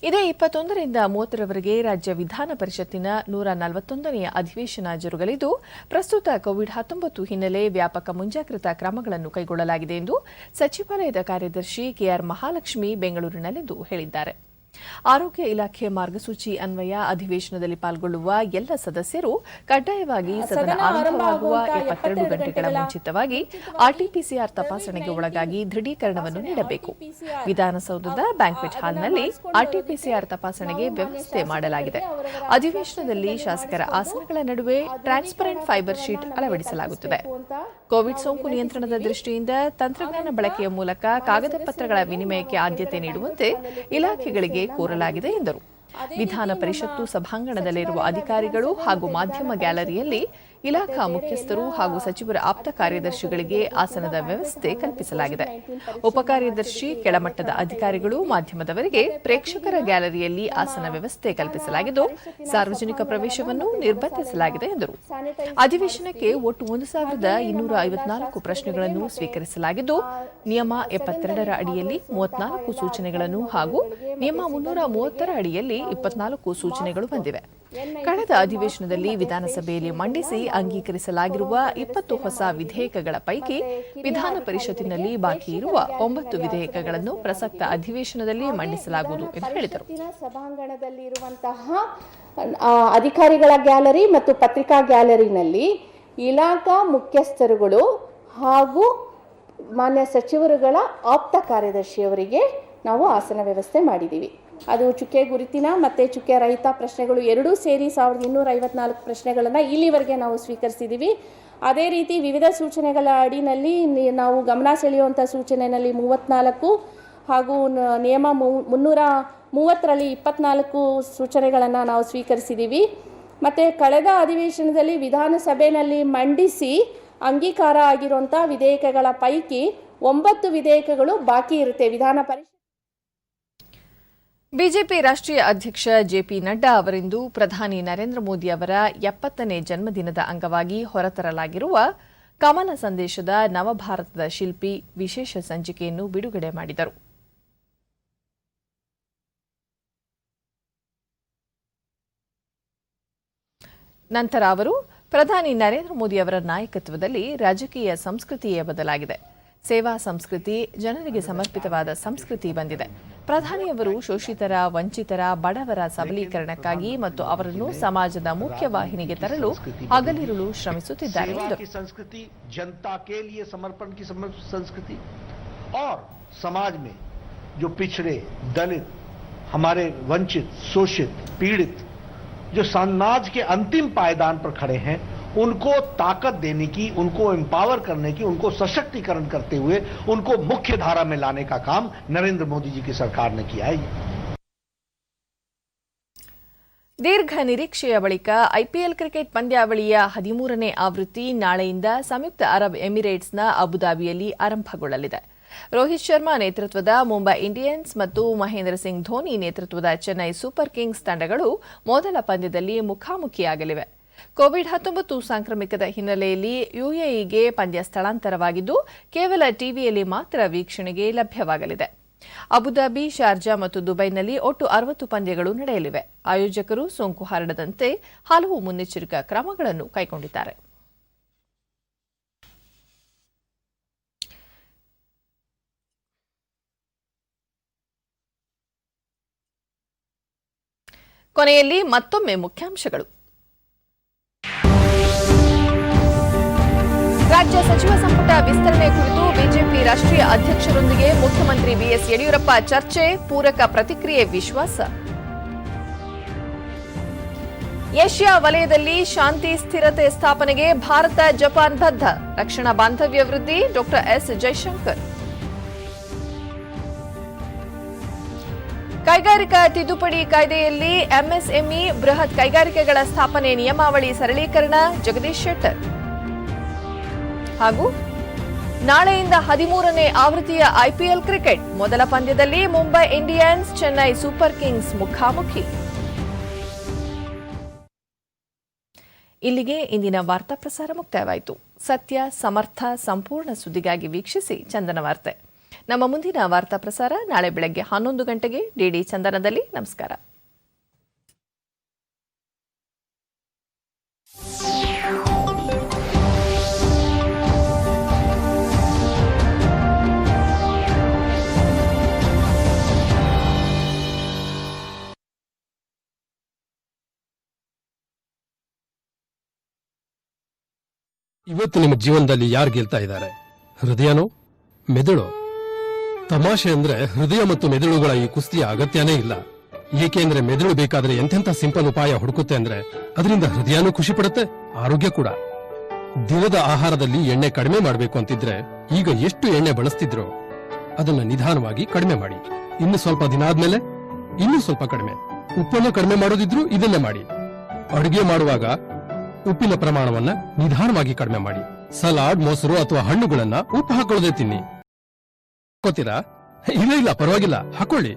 ಇದೇ 21ರಿಂದ 30ರವರೆಗೆ ರಾಜ್ಯ ವಿಧಾನ ಪರಿಷತ್ತಿನ 141ನೇ ಅಧಿವೇಶನ ಜರುಗಲಿದ್ದು ಪ್ರಸ್ತುತ ಕೋವಿಡ್-19 ಹಿನ್ನೆಲೆ ವ್ಯಾಪಕ ಮುಂಜಾಗ್ರತಾ ಕ್ರಮಗಳನ್ನು ಕೈಗೊಳ್ಳಲಾಗಿದೆ ಎಂದು ಸಚಿವಾಲಯದ ಕಾರ್ಯದರ್ಶಿ ಕೆಆರ್ ಮಹಾಲಕ್ಷ್ಮಿ ಬೆಂಗಳೂರಿನಲ್ಲಿಂದು ಹೇಳಿದ್ದಾರೆ. ಆರೋಗ್ಯ ಇಲಾಖೆ ಮಾರ್ಗಸೂಚಿ ಅನ್ವಯ ಅಧಿವೇಶನದಲ್ಲಿ ಪಾಲ್ಗೊಳ್ಳುವ ಎಲ್ಲ ಸದಸ್ಯರು ಕಡ್ಡಾಯವಾಗಿ ಸದನ ಆರಂಭವಾಗುವ 72 ಗಂಟೆಗಳ ಮುಂಚಿತವಾಗಿ ಆರ್ಟಿಪಿಸಿಆರ್ ತಪಾಸಣೆಗೆ ಒಳಗಾಗಿ ದೃಢೀಕರಣವನ್ನು ನೀಡಬೇಕು. ವಿಧಾನಸೌಧದ ಬ್ಯಾಂಕ್ವೆಟ್ ಹಾಲ್ನಲ್ಲಿ ಆರ್ಟಿಪಿಸಿಆರ್ ತಪಾಸಣೆಗೆ ವ್ಯವಸ್ಥೆ ಮಾಡಲಾಗಿದೆ. ಅಧಿವೇಶನದಲ್ಲಿ ಶಾಸಕರ ಆಸನಗಳ ನಡುವೆ ಟ್ರಾನ್ಸ್ಪರೆಂಟ್ ಫೈಬರ್ ಶೀಟ್ ಅಳವಡಿಸಲಾಗುತ್ತದೆ. ಕೋವಿಡ್ ಸೋಂಕು ನಿಯಂತ್ರಣದ ದೃಷ್ಟಿಯಿಂದ ತಂತ್ರಜ್ಞಾನ ಬಳಕೆಯ ಮೂಲಕ ಕಾಗದ ಪತ್ರಗಳ ವಿನಿಮಯಕ್ಕೆ ಆದ್ಯತೆ ನೀಡುವಂತೆ ಇಲಾಖೆಗಳಿಗೆ ಕೋರಲಾಗಿದೆ ಎಂದರು. ವಿಧಾನ ಪರಿಷತ್ತು ಸಭಾಂಗಣದಲ್ಲಿರುವ ಅಧಿಕಾರಿಗಳು ಹಾಗೂ ಮಾಧ್ಯಮ ಗ್ಯಾಲರಿಯಲ್ಲಿ ಇಲಾಖಾ ಮುಖ್ಯಸ್ಥರು ಹಾಗೂ ಸಚಿವರ ಆಪ್ತ ಕಾರ್ಯದರ್ಶಿಗಳಿಗೆ ಆಸನದ ವ್ಯವಸ್ಥೆ ಕಲ್ಪಿಸಲಾಗಿದೆ. ಉಪಕಾರ್ಯದರ್ಶಿ, ಕೆಳಮಟ್ಟದ ಅಧಿಕಾರಿಗಳು, ಮಾಧ್ಯಮದವರಿಗೆ ಪ್ರೇಕ್ಷಕರ ಗ್ಯಾಲರಿಯಲ್ಲಿ ಆಸನ ವ್ಯವಸ್ಥೆ ಕಲ್ಪಿಸಲಾಗಿದ್ದು ಸಾರ್ವಜನಿಕ ಪ್ರವೇಶವನ್ನು ನಿರ್ಬಂಧಿಸಲಾಗಿದೆ ಎಂದರು. ಅಧಿವೇಶನಕ್ಕೆ ಒಟ್ಟು 1,254 ಪ್ರಶ್ನೆಗಳನ್ನು ಸ್ವೀಕರಿಸಲಾಗಿದ್ದು ನಿಯಮ 72ರ ಅಡಿಯಲ್ಲಿ 34 ಸೂಚನೆಗಳನ್ನು ಹಾಗೂ ನಿಯಮ 330ರ ಅಡಿಯಲ್ಲಿ 24 ಸೂಚನೆಗಳು ಬಂದಿವೆ. ಕಳೆದ ಅಧಿವೇಶನದಲ್ಲಿ ವಿಧಾನಸಭೆಯಲ್ಲಿ ಮಂಡಿಸಿ ಅಂಗೀಕರಿಸಲಾಗಿರುವ 20 ಹೊಸ ವಿಧೇಯಕಗಳ ಪೈಕಿ ವಿಧಾನ ಪರಿಷತ್ತಿನಲ್ಲಿ ಬಾಕಿ ಇರುವ 9 ವಿಧೇಯಕಗಳನ್ನು ಪ್ರಸಕ್ತ ಅಧಿವೇಶನದಲ್ಲಿ ಮಂಡಿಸಲಾಗುವುದು ಎಂದು ಹೇಳಿದರು. ಸಭಾಂಗಣದಲ್ಲಿರುವಂತಹ ಅಧಿಕಾರಿಗಳ ಗ್ಯಾಲರಿ ಮತ್ತು ಪತ್ರಿಕಾ ಗ್ಯಾಲರಿನಲ್ಲಿ ಇಲಾಖಾ ಮುಖ್ಯಸ್ಥರುಗಳು ಹಾಗೂ ಮಾನ್ಯ ಸಚಿವರುಗಳ ಆಪ್ತ ಕಾರ್ಯದರ್ಶಿಯವರಿಗೆ ನಾವು ಆಸನ ವ್ಯವಸ್ಥೆ ಮಾಡಿದ್ದೀವಿ. ಅದು ಚುಕ್ಕೆ ಗುರುತಿನ ಮತ್ತು ಚುಕ್ಕೆ ರಹಿತ ಪ್ರಶ್ನೆಗಳು ಎರಡೂ ಸೇರಿ 1254 ಪ್ರಶ್ನೆಗಳನ್ನು ಇಲ್ಲಿವರೆಗೆ ನಾವು ಸ್ವೀಕರಿಸಿದ್ದೀವಿ. ಅದೇ ರೀತಿ ವಿವಿಧ ಸೂಚನೆಗಳ ಅಡಿನಲ್ಲಿ ನಾವು ಗಮನ ಸೆಳೆಯುವಂಥ ಸೂಚನೆಯಲ್ಲಿ 34 ಹಾಗೂ ನಿಯಮ 330ರಲ್ಲಿ 24 ಸೂಚನೆಗಳನ್ನು ನಾವು ಸ್ವೀಕರಿಸಿದ್ದೀವಿ. ಮತ್ತು ಕಳೆದ ಅಧಿವೇಶನದಲ್ಲಿ ವಿಧಾನಸಭೆಯಲ್ಲಿ ಮಂಡಿಸಿ ಅಂಗೀಕಾರ ಆಗಿರುವಂಥ ವಿಧೇಯಕಗಳ ಪೈಕಿ 9 ವಿಧೇಯಕಗಳು ಬಾಕಿ ಇರುತ್ತೆ. ವಿಧಾನ ಪರಿಷತ್ ಬಿಜೆಪಿ ರಾಷ್ಟ್ರೀಯ ಅಧ್ಯಕ್ಷ ಜೆಪಿ ನಡ್ಡಾ ಅವರಿಂದು ಪ್ರಧಾನಿ ನರೇಂದ್ರ ಮೋದಿ ಅವರ 70ನೇ ಜನ್ಮದಿನದ ಅಂಗವಾಗಿ ಹೊರತರಲಾಗಿರುವ ಕಮಲ ಸಂದೇಶದ ನವಭಾರತದ ಶಿಲ್ಪಿ ವಿಶೇಷ ಸಂಚಿಕೆಯನ್ನು ಬಿಡುಗಡೆ ಮಾಡಿದರು. ನಂತರ ಅವರು ಪ್ರಧಾನಿ ನರೇಂದ್ರ ಮೋದಿ ಅವರ ನಾಯಕತ್ವದಲ್ಲಿ ರಾಜಕೀಯ ಸಂಸ್ಕೃತಿಯೇ ಬದಲಾಗಿದೆ. ಸೇವಾ ಸಂಸ್ಕೃತಿ, ಜನರಿಗೆ ಸಮರ್ಪಿತವಾದ ಸಂಸ್ಕೃತಿ ಬಂದಿದೆ. ಪ್ರಧಾನಿಯವರು ಶೋಷಿತರ, ವಂಚಿತರ, ಬಡವರ ಸಬಲೀಕರಣಕ್ಕಾಗಿ ಮತ್ತು ಅವರನ್ನು ಸಮಾಜದ ಮುಖ್ಯವಾಹಿನಿಗೆ ತರಲು ಹಗಲಿರುಳು ಶ್ರಮಿಸುತ್ತಿದ್ದಾರೆ ಎಂದರು. संस्कृति जनता के लिए समर्पण की संस्कृति और समाज में जो पिछड़े, दलित, हमारे वंचित, शोषित, पीड़ित जो समाज के अंतिम पायदान पर खड़े हैं उनको ताकत देने की, उनको एम्पावर करने की, उनको सशक्तिकरण करते हुए उनको मुख्य धारा में लाने का काम नरेंद्र मोदी जी की सरकार ने किया है. ದೀರ್ಘ ನಿರೀಕ್ಷೆಯ ಬಳಿಕ ಐಪಿಎಲ್ ಕ್ರಿಕೆಟ್ ಪಂದ್ಯಾವಳಿಯ 13ನೇ ಆವೃತ್ತಿ ನಾಳೆಯಿಂದ ಸಂಯುಕ್ತ ಅರಬ್ ಎಮಿರೇಟ್ಸ್ನ ಅಬುದಾಬಿಯಲ್ಲಿ ಆರಂಭಗೊಳ್ಳಲಿದೆ. ರೋಹಿತ್ ಶರ್ಮಾ ನೇತೃತ್ವದ ಮುಂಬೈ ಇಂಡಿಯನ್ಸ್ ಮತ್ತು ಮಹೇಂದ್ರ ಸಿಂಗ್ ಧೋನಿ ನೇತೃತ್ವದ ಚೆನ್ನೈ ಸೂಪರ್ ಕಿಂಗ್ಸ್ ತಂಡಗಳು ಮೊದಲ ಪಂದ್ಯದಲ್ಲಿ ಮುಖಾಮುಖಿಯಾಗಲಿವೆ. ಕೋವಿಡ್-19 ಸಾಂಕ್ರಾಮಿಕದ ಹಿನ್ನೆಲೆಯಲ್ಲಿ ಯುಎಇಗೆ ಪಂದ್ಯ ಸ್ಥಳಾಂತರವಾಗಿದ್ದು ಕೇವಲ ಟಿವಿಯಲ್ಲಿ ಮಾತ್ರ ವೀಕ್ಷಣೆಗೆ ಲಭ್ಯವಾಗಲಿದೆ. ಅಬುಧಾಬಿ, ಶಾರ್ಜಾ ಮತ್ತು ದುಬೈನಲ್ಲಿ ಒಟ್ಟು 60 ಪಂದ್ಯಗಳು ನಡೆಯಲಿವೆ. ಆಯೋಜಕರು ಸೋಂಕು ಹರಡದಂತೆ ಹಲವು ಮುನ್ನೆಚ್ಚರಿಕಾ ಕ್ರಮಗಳನ್ನು ಕೈಗೊಂಡಿದ್ದಾರೆ. ಕೊನೆಯಲ್ಲಿ ಮತ್ತೊಮ್ಮೆ ಮುಖ್ಯಾಂಶಗಳು. ರಾಜ್ಯ ಸಚಿವ ಸಂಪುಟ ವಿಸ್ತರಣೆ ಕುರಿತು ಬಿಜೆಪಿ ರಾಷ್ಟ್ರೀಯ ಅಧ್ಯಕ್ಷರೊಂದಿಗೆ ಮುಖ್ಯಮಂತ್ರಿ ಬಿಎಸ್ ಯಡಿಯೂರಪ್ಪ ಚರ್ಚೆ, ಪೂರಕ ಪ್ರತಿಕ್ರಿಯೆ ವಿಶ್ವಾಸ. ಏಷ್ಯಾ ವಲಯದಲ್ಲಿ ಶಾಂತಿ ಸ್ಥಿರತೆ ಸ್ಥಾಪನೆಗೆ ಭಾರತ ಜಪಾನ್ ಬದ್ಧ, ರಕ್ಷಣಾ ಬಾಂಧವ್ಯ ವೃದ್ಧಿ ಡಾ ಎಸ್ ಜೈಶಂಕರ್. ಕೈಗಾರಿಕಾ ತಿದ್ದುಪಡಿ ಕಾಯ್ದೆಯಲ್ಲಿ ಎಂಎಸ್ಎಂಇ ಬೃಹತ್ ಕೈಗಾರಿಕೆಗಳ ಸ್ಥಾಪನೆ ನಿಯಮಾವಳಿ ಸರಳೀಕರಣ ಜಗದೀಶ್ ಶೆಟ್ಟರ್. ಹಾಗೂ ನಾಳೆಯಿಂದ 13ನೇ ಆವೃತ್ತಿಯ ಐಪಿಎಲ್ ಕ್ರಿಕೆಟ್ ಮೊದಲ ಪಂದ್ಯದಲ್ಲಿ Mumbai Indians Chennai super Kings ಮುಖಾಮುಖಿ. ಇಲ್ಲಿಗೆ ಇಂದಿನ ವಾರ್ತಾ ಪ್ರಸಾರ ಮುಕ್ತಾಯವಾಯಿತು. ಸತ್ಯ, ಸಮರ್ಥ, ಸಂಪೂರ್ಣ ಸುದ್ದಿಗಾಗಿ ವೀಕ್ಷಿಸಿ ಚಂದನ ವಾರ್ತೆ. ನಮ್ಮ ಮುಂದಿನ ವಾರ್ತಾ ಪ್ರಸಾರ ನಾಳೆ ಬೆಳಗ್ಗೆ 11 ಗಂಟೆಗೆ ಡಿಡಿ ಚಂದನದಲ್ಲಿ. ನಮಸ್ಕಾರ. ಇವತ್ತು ನಿಮ್ಮ ಜೀವನದಲ್ಲಿ ಯಾರು ಗೆಲ್ತಾ ಇದ್ದಾರೆ? ಹೃದಯನೋ ಮೆದುಳು? ತಮಾಷೆ ಅಂದ್ರೆ ಹೃದಯ ಮತ್ತು ಮೆದುಳುಗಳ ಈ ಕುಸ್ತಿಯ ಅಗತ್ಯನೇ ಇಲ್ಲ. ಏಕೆಂದ್ರೆ ಮೆದುಳು ಬೇಕಾದ್ರೆ ಎಂತೆಂಥ ಸಿಂಪಲ್ ಉಪಾಯ ಹುಡುಕುತ್ತೆ ಅಂದ್ರೆ ಅದರಿಂದ ಹೃದಯನೂ ಖುಷಿ ಪಡುತ್ತೆ, ಆರೋಗ್ಯ ಕೂಡ. ದಿನದ ಆಹಾರದಲ್ಲಿ ಎಣ್ಣೆ ಕಡಿಮೆ ಮಾಡಬೇಕು ಅಂತಿದ್ರೆ ಈಗ ಎಷ್ಟು ಎಣ್ಣೆ ಬಳಸ್ತಿದ್ರೋ ಅದನ್ನ ನಿಧಾನವಾಗಿ ಕಡಿಮೆ ಮಾಡಿ. ಇನ್ನು ಸ್ವಲ್ಪ ದಿನ ಆದ್ಮೇಲೆ ಇನ್ನೂ ಸ್ವಲ್ಪ ಕಡಿಮೆ. ಉಪ್ಪನ್ನು ಕಡಿಮೆ ಮಾಡೋದಿದ್ರು ಇದನ್ನೇ ಮಾಡಿ. ಅಡುಗೆ ಮಾಡುವಾಗ ಉಪ್ಪಿನ ಪ್ರಮಾಣವನ್ನ ನಿಧಾನವಾಗಿ ಕಡಿಮೆ ಮಾಡಿ. ಸಲಾಡ್, ಮೊಸರು ಅಥವಾ ಹಣ್ಣುಗಳನ್ನ ಉಪ್ಪು ಹಾಕೊಳ್ಳದೆ ತಿನ್ನಿ. ಹಾಕೋತೀರಾ? ಇಲ್ಲ, ಪರವಾಗಿಲ್ಲ, ಹಾಕೊಳ್ಳಿ.